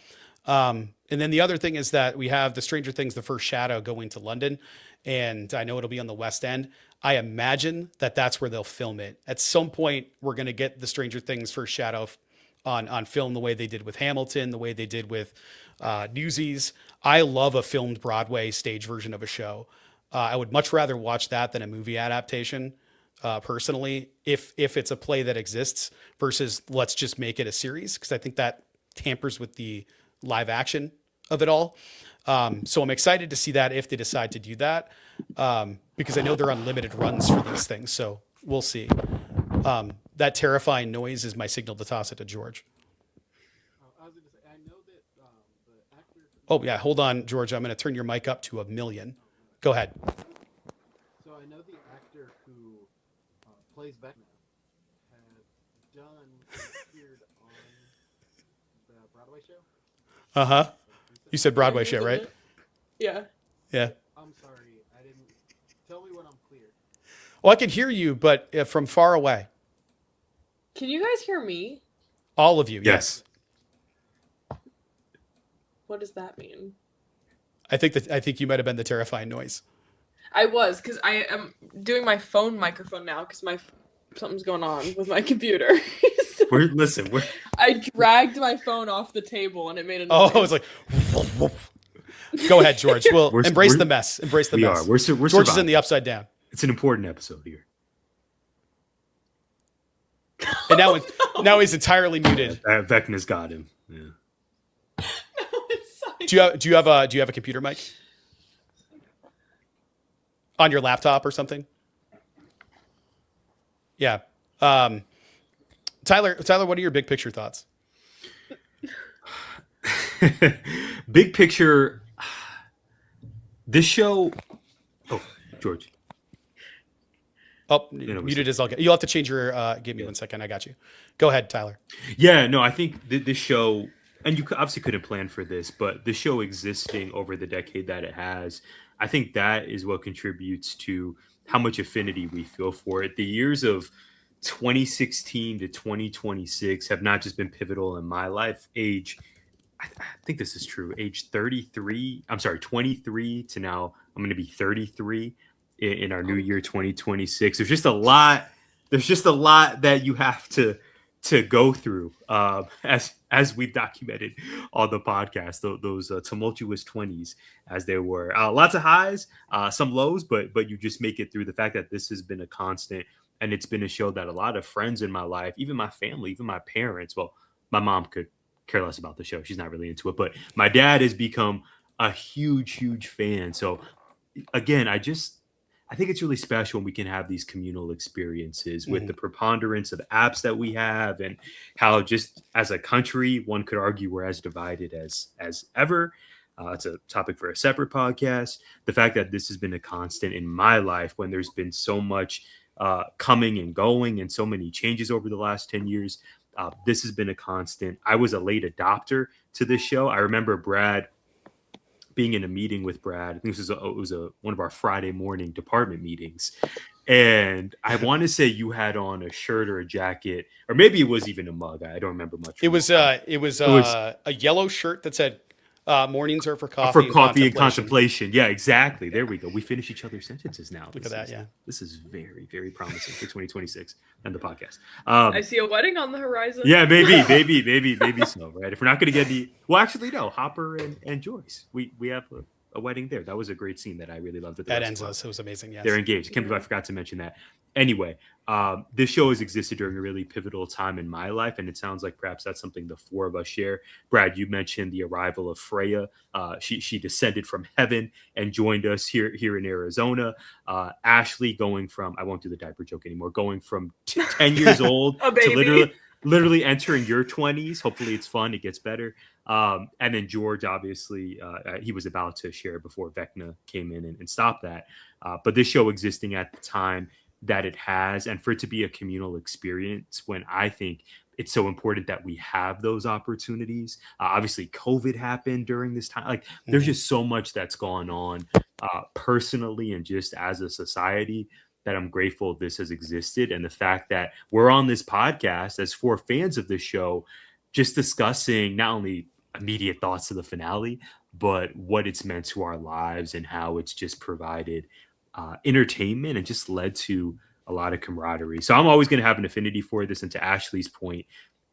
And then the other thing is that we have the Stranger Things, The First Shadow, going to London. And I know it'll be on the West End. I imagine that that's where they'll film it. At some point, we're going to get the Stranger Things First Shadow on film, the way they did with Hamilton, the way they did with Newsies. I love a filmed Broadway stage version of a show. I would much rather watch that than a movie adaptation, personally, if it's a play that exists, versus let's just make it a series, because I think that tampers with the live action of it all. So I'm excited to see that if they decide to do that, because I know they're on limited runs for these things. So we'll see. That terrifying noise is my signal to toss it to George. I was going to say, I know that the actor. Oh yeah, hold on, George. I'm going to turn your mic up to 1 million. Go ahead. So I know the actor who plays Vecna, had done appeared on the Broadway show. Uh-huh. Recently. You said Yeah, Broadway he was show, in right? it. Yeah. Yeah. I'm sorry, I didn't. Tell me when I'm clear. Well, I can hear you, but from far away. Can you guys hear me? All of you, yes. What does that mean? I think you might have been the terrifying noise. I was, because I am doing my phone microphone now because something's going on with my computer. So We're I dragged my phone off the table and it made a Oh, noise. I was like, go ahead, George. Well, We're- embrace we're- the mess. Embrace the we mess. are. We're George is surviving. in the upside down. It's an important episode here. And now he's entirely muted. Vecna's got him. Yeah. No, it's fine. Do you have a computer mic? On your laptop or something? Yeah. Tyler, what are your big picture thoughts? Big picture. This show. Oh, George. Oh, muted as I'll get. You'll have to change your. Give me 1 second. I got you. Go ahead, Tyler. Yeah, no, I think this show, and you obviously couldn't plan for this, but the show existing over the decade that it has, I think that is what contributes to how much affinity we feel for it. The years of 2016 to 2026 have not just been pivotal in my life. I think this is true. Age 33, I'm sorry, 23 to now I'm going to be 33 in our new year 2026. There's just a lot that you have to go through as we've documented on the podcast, those tumultuous 20s as they were. Lots of highs, some lows, but you just make it through. The fact that this has been a constant, and it's been a show that a lot of friends in my life, even my family, even my parents, well, my mom could care less about the show. She's not really into it, but my dad has become a huge fan. So again, I think it's really special when we can have these communal experiences with the preponderance of apps that we have, and how just as a country, one could argue we're as divided as ever. It's a topic for a separate podcast. The fact that this has been a constant in my life when there's been so much coming and going and so many changes over the last 10 years, this has been a constant. I was a late adopter to this show. I remember Brad being in a meeting with Brad. I think it was one of our Friday morning department meetings. And I want to say you had on a shirt or a jacket, or maybe it was even a mug. I don't remember much. It was a yellow shirt that said mornings are for coffee and contemplation. Yeah, exactly. There we go. We finish each other's sentences now. Look at that. Yeah. This is very, very promising for 2026 and the podcast. I see a wedding on the horizon. Yeah, maybe so, right? If we're not going to get well, actually, no. Hopper and Joyce, we have a wedding there. That was a great scene that I really loved. That ends us. It was amazing. Yes. They're engaged. Can't believe I forgot to mention that. Anyway, this show has existed during a really pivotal time in my life, and it sounds like perhaps that's something the four of us share. Brad, you mentioned the arrival of Freya. She descended from heaven and joined us here in Arizona. Ashley going from, I won't do the diaper joke anymore, going from 10 years old to literally entering your 20s. Hopefully it's fun. It gets better. And then George, obviously, he was about to share before Vecna came in and stopped that. But this show existing at the time that it has, and for it to be a communal experience, when I think it's so important that we have those opportunities. Obviously, COVID happened during this time. Like, there's just so much that's gone on personally and just as a society that I'm grateful this has existed. And the fact that we're on this podcast as four fans of this show, just discussing not only immediate thoughts to the finale, but what it's meant to our lives and how it's just provided entertainment and just led to a lot of camaraderie. So I'm always going to have an affinity for this. And to Ashley's point,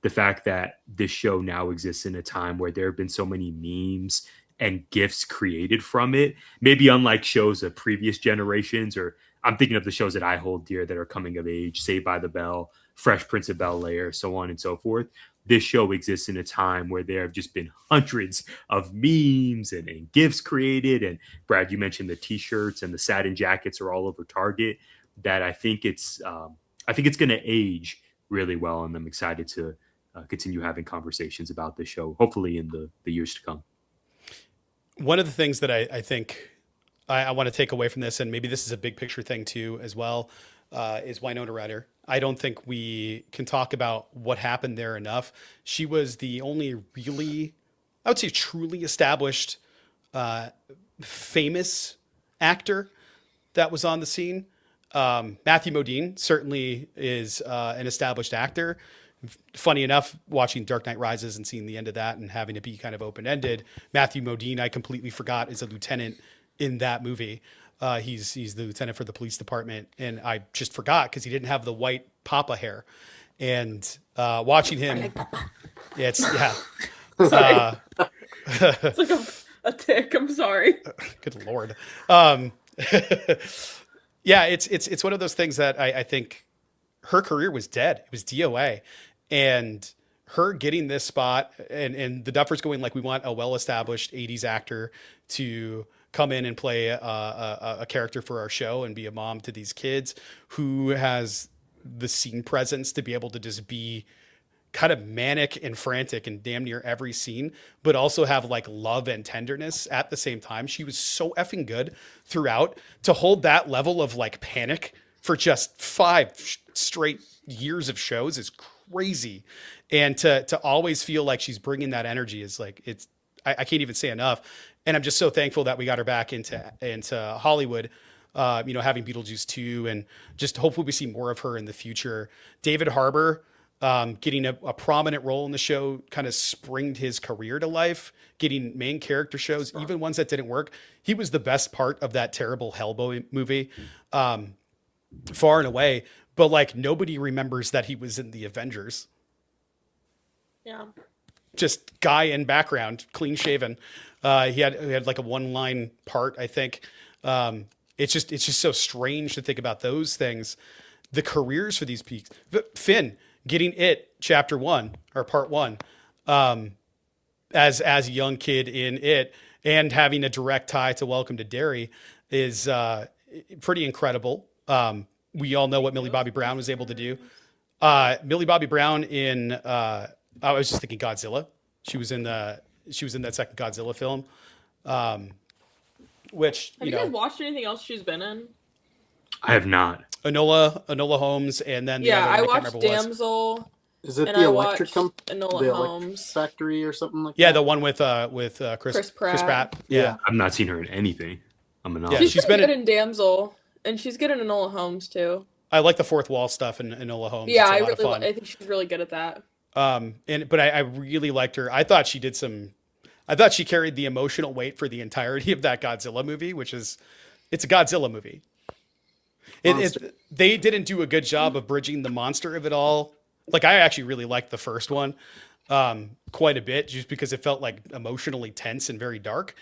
the fact that this show now exists in a time where there have been so many memes and gifts created from it, maybe unlike shows of previous generations, or I'm thinking of the shows that I hold dear that are coming of age, Saved by the Bell, Fresh Prince of Bel-Air, so on and so forth. This show exists in a time where there have just been hundreds of memes and gifts created. And Brad, you mentioned the t-shirts and the satin jackets are all over Target, that I think it's going to age really well. And I'm excited to continue having conversations about this show, hopefully in the years to come. One of the things that I think I want to take away from this, and maybe this is a big picture thing too as well, is Winona Ryder. I don't think we can talk about what happened there enough. She was the only really, I would say, truly established, uh, famous actor that was on the scene. Matthew Modine certainly is an established actor. Funny enough, watching Dark Knight Rises and seeing the end of that and having it be kind of open ended, Matthew Modine, I completely forgot, is a lieutenant in that movie. He's the lieutenant for the police department, and I just forgot because he didn't have the white papa hair. And watching him, yeah. Uh, It's like a tick. I'm sorry. good lord. Um, yeah, it's one of those things that I think her career was dead. It was DOA, and her getting this spot, and the Duffers going like, we want a well-established '80s actor to come in and play a character for our show and be a mom to these kids, who has the scene presence to be able to just be kind of manic and frantic in damn near every scene, but also have like love and tenderness at the same time. She was so effing good throughout. To hold that level of like panic for just straight years of shows is crazy. And to always feel like she's bringing that energy is like, I can't even say enough. And I'm just so thankful that we got her back into Hollywood. Having Beetlejuice 2, and just hopefully we see more of her in the future. David Harbour, getting a prominent role in the show, kind of springed his career to life, getting main character shows, even ones that didn't work. He was the best part of that terrible Hellboy movie, far and away. But like, nobody remembers that he was in the Avengers. Yeah. Just guy in background, clean shaven. He had like a one line part, I think. It's just so strange to think about those things. The careers for these peaks. Finn getting It Chapter 1 or Part 1, as a young kid in It, and having a direct tie to Welcome to Derry is pretty incredible. We all know what Millie Bobby Brown was able to do. Millie Bobby Brown in I was just thinking Godzilla. She was in that second Godzilla film. Which Have you guys watched anything else she's been in? I have not. Enola Holmes, and then Yeah, I can't watched remember what it was. Damsel. Is it And the I electric watched the Enola electric Holmes. factory or something like Yeah, that? the one with Chris Pratt. Yeah. I've not seen her in anything. I'm a novice. Yeah, She's she's been been good in Damsel, and she's good in Enola Holmes too. I like the fourth wall stuff in Enola Holmes. Yeah, It's a lot of fun. I think she's really good at that. But I really liked her. I thought she carried the emotional weight for the entirety of that Godzilla movie, it's a Godzilla movie. They didn't do a good job of bridging the monster of it all. Like, I actually really liked the first one quite a bit, just because it felt like emotionally tense and very dark.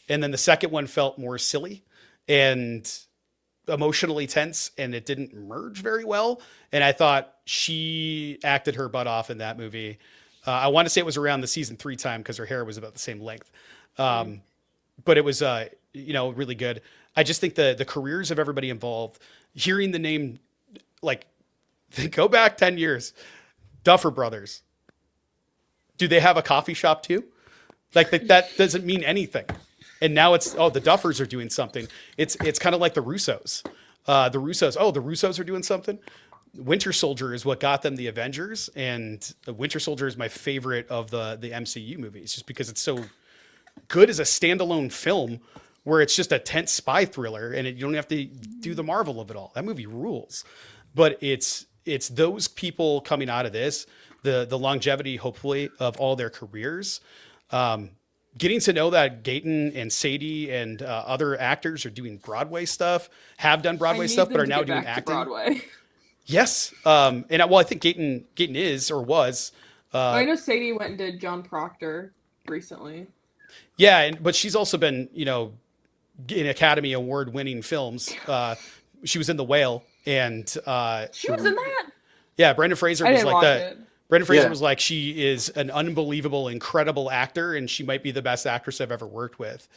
And then the second one felt more silly and emotionally tense, and it didn't merge very well. And I thought she acted her butt off in that movie. I want to say it was around the season 3 time, because her hair was about the same length. But it was, really good. I just think the careers of everybody involved, hearing the name, like, go back 10 years, Duffer Brothers. Do they have a coffee shop too? Like, that doesn't mean anything. And now it's, the Duffers are doing something. It's kind of like the Russos. The Russos are doing something. Winter Soldier is what got them the Avengers, and the Winter Soldier is my favorite of the MCU movies, just because it's so good as a standalone film, where it's just a tense spy thriller, and you don't have to do the Marvel of it all. That movie rules. But it's those people coming out of this, the longevity, hopefully, of all their careers. Getting to know that Gaten and Sadie and other actors are doing Broadway stuff, have done Broadway stuff, but are now doing acting. Broadway. Yes. I think Gaten is or was. I know Sadie went and did John Proctor recently. Yeah, but she's also been, in Academy Award winning films. She was in The Whale, and She was in that? yeah, Brendan Fraser I was didn't like watch that. it. Brendan Fraser Yeah. was like, she is an unbelievable, incredible actor, and she might be the best actress I've ever worked with.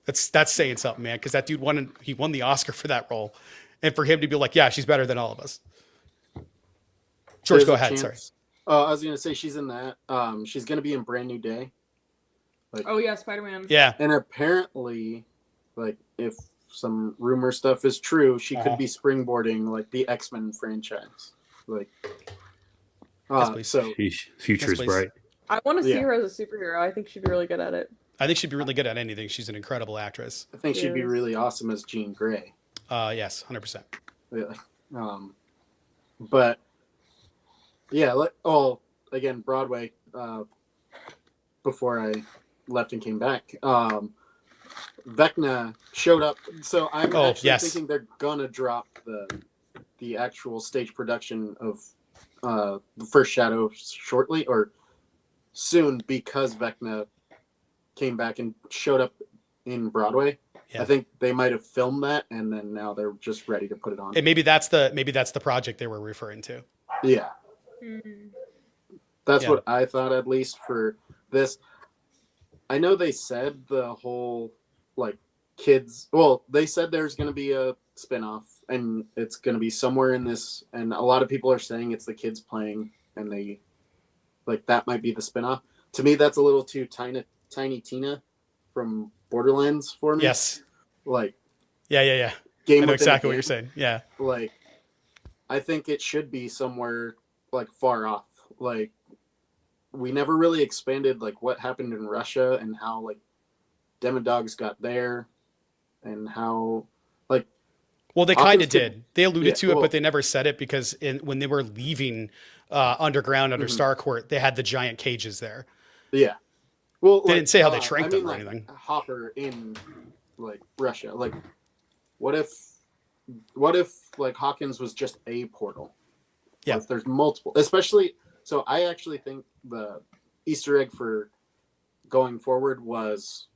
That's saying something, man, because that dude won the Oscar for that role, and for him to be like, yeah, she's better than all of us. George, There's go a ahead. chance- Sorry. I was gonna say she's in that. She's gonna be in Brand New Day. Oh yeah, Spider-Man. Yeah. And apparently, like, if some rumor stuff is true, she Uh-huh. could be springboarding like the X-Men franchise. Like, Yes, please. so Sheesh. Future Yes, is please. bright. I want to see Yeah. her as a superhero. I think she'd be really good at it. I think she'd be really good at anything. She's an incredible actress. I think she'd be Yes. really awesome as Jean Grey. Yes, 100%. Yeah. But yeah, again, Broadway. Before I left and came back, Vecna showed up. So I'm actually thinking they're gonna drop the actual stage production of the first Shadow shortly or soon because Vecna came back and showed up in Broadway. Yeah. I think they might have filmed that and then now they're just ready to put it on. And maybe that's the project they were referring to. Yeah. Mm. That's what I thought, at least for this. I know they said the whole like kids. Well, they said there's going to be a spinoff, and it's going to be somewhere in this. And a lot of people are saying it's the kids playing, and they like that might be the spinoff. To me, that's a little too Tiny Tina from Borderlands for me. Yes. Like. Yeah. Game I know within a exactly what game. you're saying. Yeah. Like, I think it should be somewhere like far off. Like, we never really expanded like what happened in Russia and how like Demodogs got there and how like. Well, they kind of Hawkins did. They alluded to it, well- but they never said it because when they were leaving underground under Starcourt, they had the giant cages there. Yeah. Well, They didn't say how they I tranked mean, them or like, anything. Hopper in like Russia. Like, what if like Hawkins was just a portal? Yeah. Or if there's multiple, especially. So I actually think the Easter egg for going forward was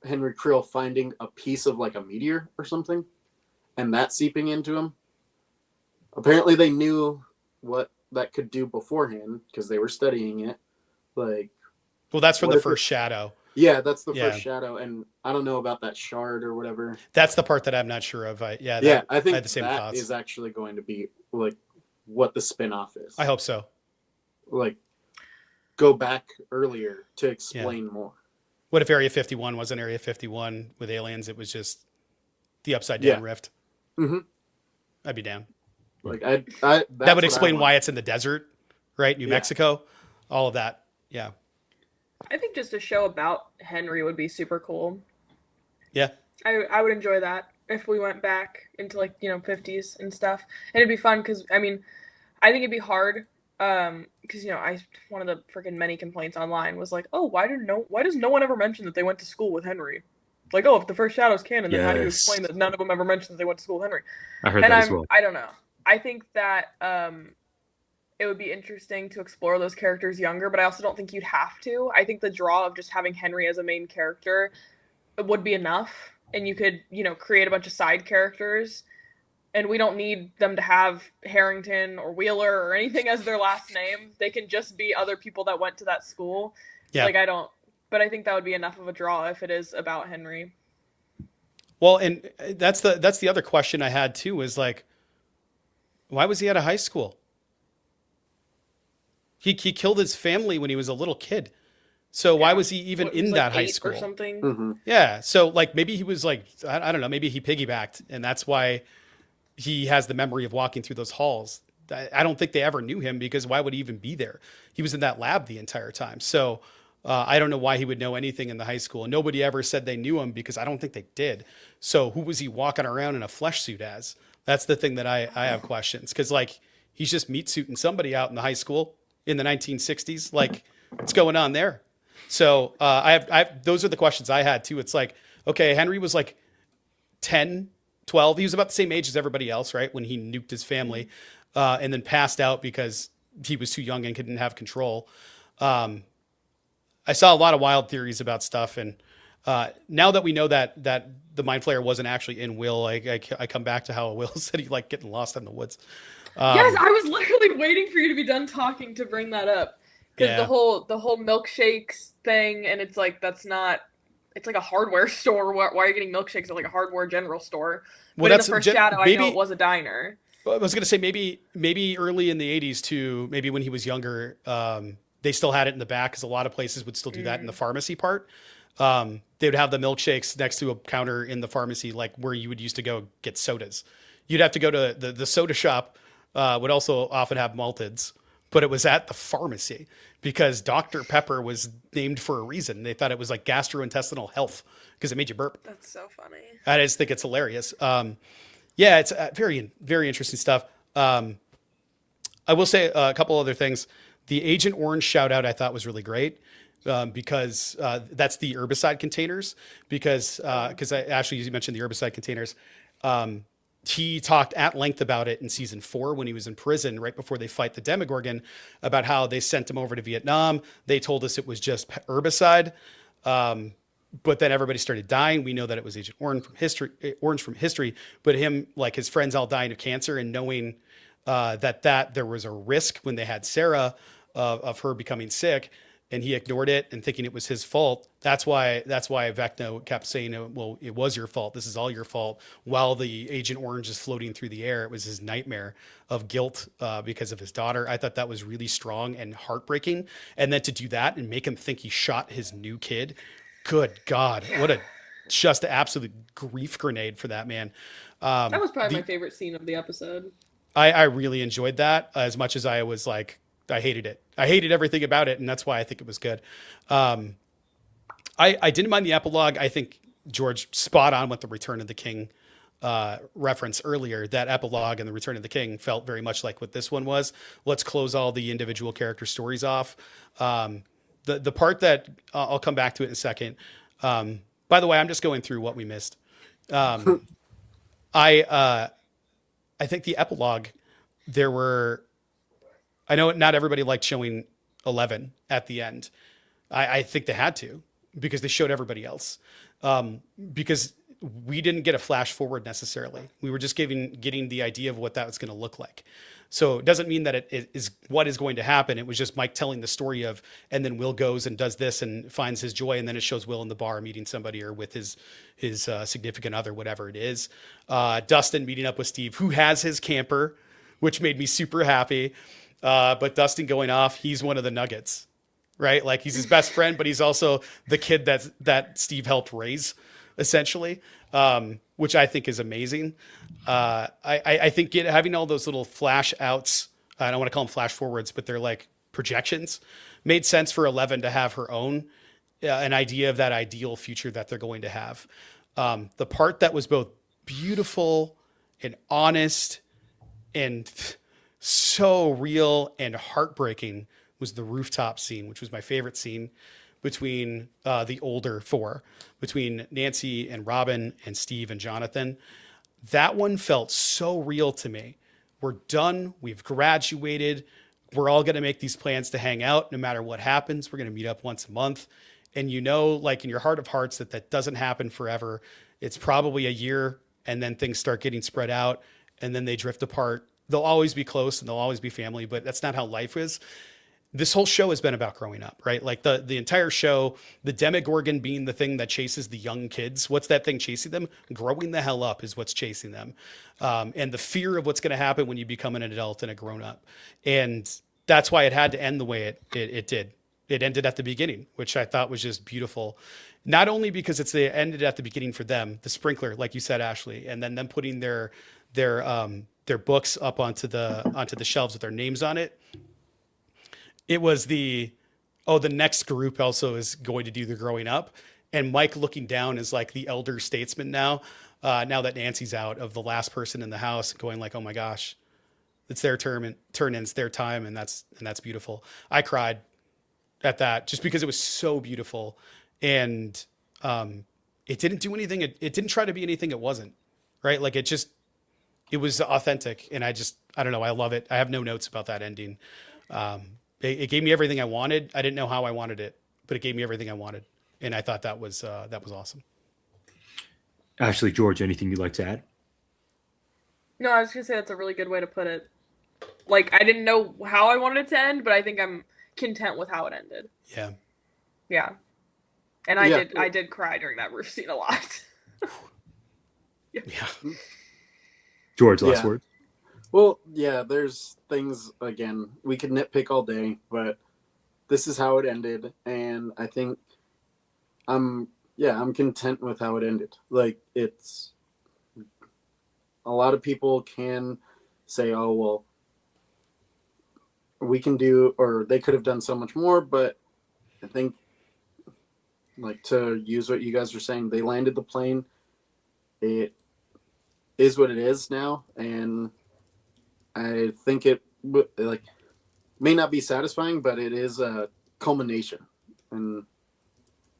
Henry Krill finding a piece of like a meteor or something, and that seeping into him. Apparently, they knew what that could do beforehand because they were studying it. Like, Well, that's from What the if first Shadow. yeah, that's the Yeah. first Shadow, and I don't know about that shard or whatever. That's the part that I'm not sure of. I I I think had the same that thoughts. is actually going to be like what the spin-off is. I hope so. Like, go back earlier to explain more. What if Area 51 wasn't Area 51 with aliens? It was just the upside down rift. Mm-hmm. I'd be down. Like That would explain why it's in the desert, right? New Mexico, all of that. Yeah. I think just a show about Henry would be super cool. Yeah. I would enjoy that if we went back into like 50s and stuff, and it'd be fun because I mean, I think it'd be hard because one of the freaking many complaints online was like, oh, why does no one ever mention that they went to school with Henry? Like, oh, if the first Shadow's canon, then how do you explain that none of them ever mentioned that they went to school with Henry? I heard that as well. I don't know. I think that it would be interesting to explore those characters younger, but I also don't think you'd have to. I think the draw of just having Henry as a main character would be enough, and you could, create a bunch of side characters, and we don't need them to have Harrington or Wheeler or anything as their last name. They can just be other people that went to that school. Yeah. But I think that would be enough of a draw if it is about Henry. Well, and that's the other question I had too, is like, why was he out of high school? He killed his family when he was a little kid. So why was he even in that high school? Or something? Mm-hmm. Yeah. So like maybe he was like, I don't know, maybe he piggybacked and that's why he has the memory of walking through those halls. I don't think they ever knew him because why would he even be there? He was in that lab the entire time. So I don't know why he would know anything in the high school. Nobody ever said they knew him because I don't think they did. So who was he walking around in a flesh suit as? That's the thing that I have questions. Because like he's just meat suiting somebody out in the high school in the 1960s. Like what's going on there? So I have those are the questions I had too. It's like, okay, Henry was like 10, 12. He was about the same age as everybody else, right? When he nuked his family and then passed out because he was too young and couldn't have control. I saw a lot of wild theories about stuff. And now that we know that the Mind Flayer wasn't actually in Will, I come back to how Will said he liked getting lost in the woods. Yes, I was literally waiting for you to be done talking to bring that up. Because the whole milkshakes thing, and it's like, it's like a hardware store. Why are you getting milkshakes at like a hardware general store? Well, But in the first Shadow, I know it was a diner. I was going to say maybe early in the 80s too, maybe when he was younger, they still had it in the back because a lot of places would still do that in the pharmacy part. They would have the milkshakes next to a counter in the pharmacy, like where you would used to go get sodas. You'd have to go to the soda shop, would also often have malteds, but it was at the pharmacy because Dr. Pepper was named for a reason. They thought it was like gastrointestinal health because it made you burp. That's so funny. I just think it's hilarious. Yeah, it's very, very interesting stuff. I will say a couple other things. The Agent Orange shout out I thought was really great because that's the herbicide containers. Because Ashley, you mentioned the herbicide containers. He talked at length about it in season 4 when he was in prison right before they fight the Demogorgon about how they sent him over to Vietnam. They told us it was just herbicide. But then everybody started dying. We know that it was Agent Orange from history, but him, like his friends all dying of cancer and knowing that there was a risk when they had Sarah of her becoming sick, and he ignored it and thinking it was his fault. That's why Vecna kept saying, well, it was your fault. This is all your fault. While the Agent Orange is floating through the air, it was his nightmare of guilt because of his daughter. I thought that was really strong and heartbreaking. And then to do that and make him think he shot his new kid. Good God, what a just absolute grief grenade for that man. That was probably my favorite scene of the episode. I really enjoyed that as much as I was like, I hated it. I hated everything about it, and that's why I think it was good. I didn't mind the epilogue. I think George spot on with the Return of the King reference earlier. That epilogue and the Return of the King felt very much like what this one was. Let's close all the individual character stories off. The part that I'll come back to it in a second. By the way, I'm just going through what we missed. I think the epilogue, I know not everybody liked showing 11 at the end. I think they had to because they showed everybody else. Because we didn't get a flash forward necessarily. We were just getting the idea of what that was going to look like. So it doesn't mean that it is what is going to happen. It was just Mike telling the story of, and then Will goes and does this and finds his joy. And then it shows Will in the bar meeting somebody or with his significant other, whatever it is. Dustin meeting up with Steve, who has his camper, which made me super happy. But Dustin going off, he's one of the nuggets, right? Like he's his best friend, but he's also the kid that Steve helped raise essentially. Which I think is amazing. I think having all those little flash outs, I don't want to call them flash forwards, but they're like projections, made sense for 11 to have her own, an idea of that ideal future that they're going to have. The part that was both beautiful and honest and so real and heartbreaking was the rooftop scene, which was my favorite scene between the older 4, between Nancy and Robin and Steve and Jonathan. That one felt so real to me. We're done. We've graduated. We're all going to make these plans to hang out no matter what happens. We're going to meet up once a month. And you know, like in your heart of hearts, that doesn't happen forever. It's probably a year and then things start getting spread out and then they drift apart. They'll always be close and they'll always be family, but that's not how life is. This whole show has been about growing up, right? Like the entire show, the Demogorgon being the thing that chases the young kids. What's that thing chasing them? Growing the hell up is what's chasing them. And the fear of what's going to happen when you become an adult and a grown up. And that's why it had to end the way it did. It ended at the beginning, which I thought was just beautiful. Not only because they ended at the beginning for them, the sprinkler, like you said, Ashley, and then them putting their books up onto the shelves with their names on it. It was the next group also is going to do the growing up. And Mike looking down is like the elder statesman now that Nancy's out, of the last person in the house, going like, oh my gosh, it's their turn and it's their time. And that's beautiful. I cried at that just because it was so beautiful. And it didn't do anything. It didn't try to be anything it wasn't, right? Like it was authentic. And I don't know. I love it. I have no notes about that ending. It gave me everything I wanted. I didn't know how I wanted it, but it gave me everything I wanted. And I thought that was awesome. Ashley, George, anything you'd like to add? No, I was going to say that's a really good way to put it. Like, I didn't know how I wanted it to end, but I think I'm content with how it ended. Yeah. Yeah. And I did cry during that roof scene a lot. Yeah. George, last word. Well, yeah, there's things, again, we could nitpick all day, but this is how it ended. And I think I'm content with how it ended. Like, it's a lot of people can say, oh well, we can do, or they could have done so much more, but I think, like, to use what you guys are saying, they landed the plane. It is what it is now, and I think it like may not be satisfying, but it is a culmination. And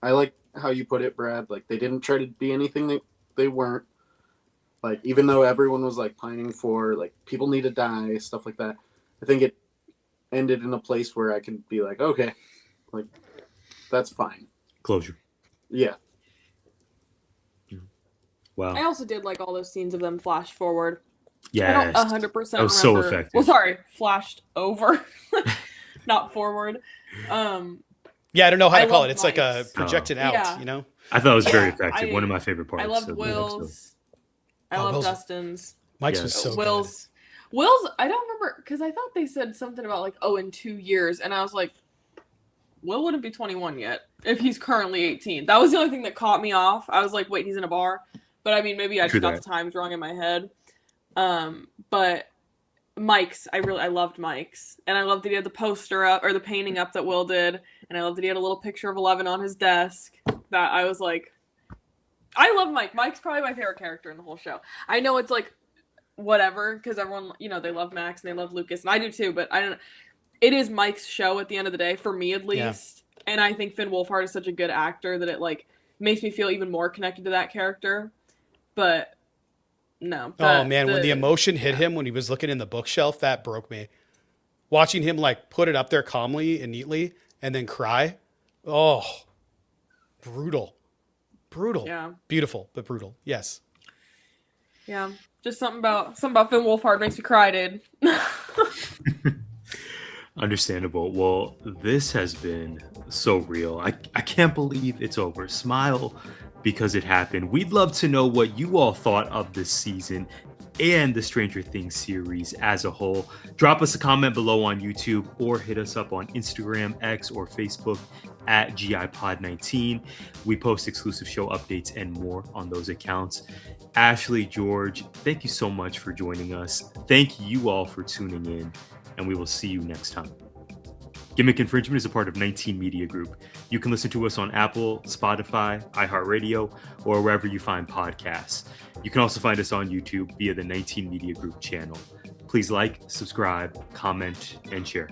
I like how you put it, Brad. Like, they didn't try to be anything that they weren't. Like, even though everyone was like pining for, like, people need to die, stuff like that, I think it ended in a place where I could be like, okay, like, that's fine. Closure. Yeah. Wow. I also did like all those scenes of them flash forward. Yeah. I don't 100% That was so effective. Well, sorry, flashed over, not forward. Yeah, I don't know how to call it. It's like a Mike's. projected out, Yeah. you know? I thought it was very Yeah, effective. One of my favorite parts. I loved of the episode. Will's. I Oh, loved Will's- Dustin's. Mike's Yes. was so Will's. Will's, I don't remember, because I thought they said something about, like, in 2 years, and I was like, Will wouldn't be 21 yet if he's currently 18. That was the only thing that caught me off. I was like, wait, he's in a bar? But, I mean, maybe I True just got that. the times wrong in my head. But Mike's, I loved Mike's. And I loved that he had the poster up, or the painting up that Will did, and I loved that he had a little picture of 11 on his desk. That I was like, I love Mike. Mike's probably my favorite character in the whole show. I know it's like, whatever, because everyone, they love Max and they love Lucas, and I do too, but I don't. It is Mike's show at the end of the day, for me at least. Yeah. And I think Finn Wolfhard is such a good actor that it, like, makes me feel even more connected to that character. But no. Oh man, when the emotion hit him when he was looking in the bookshelf, that broke me. Watching him like put it up there calmly and neatly and then cry. Oh, brutal. Yeah. Beautiful, but brutal. Yes. Yeah. Just something about Finn Wolfhard makes me cry, dude. Understandable. Well, this has been so real. I can't believe it's over. Smile because it happened. We'd love to know what you all thought of this season and the Stranger Things series as a whole. Drop us a comment below on YouTube or hit us up on Instagram, X, or Facebook at GIPod19. We post exclusive show updates and more on those accounts. Ashley, George, thank you so much for joining us. Thank you all for tuning in, and we will see you next time. Gimmick Infringement is a part of 19 Media Group. You can listen to us on Apple, Spotify, iHeartRadio, or wherever you find podcasts. You can also find us on YouTube via the 19 Media Group channel. Please like, subscribe, comment, and share.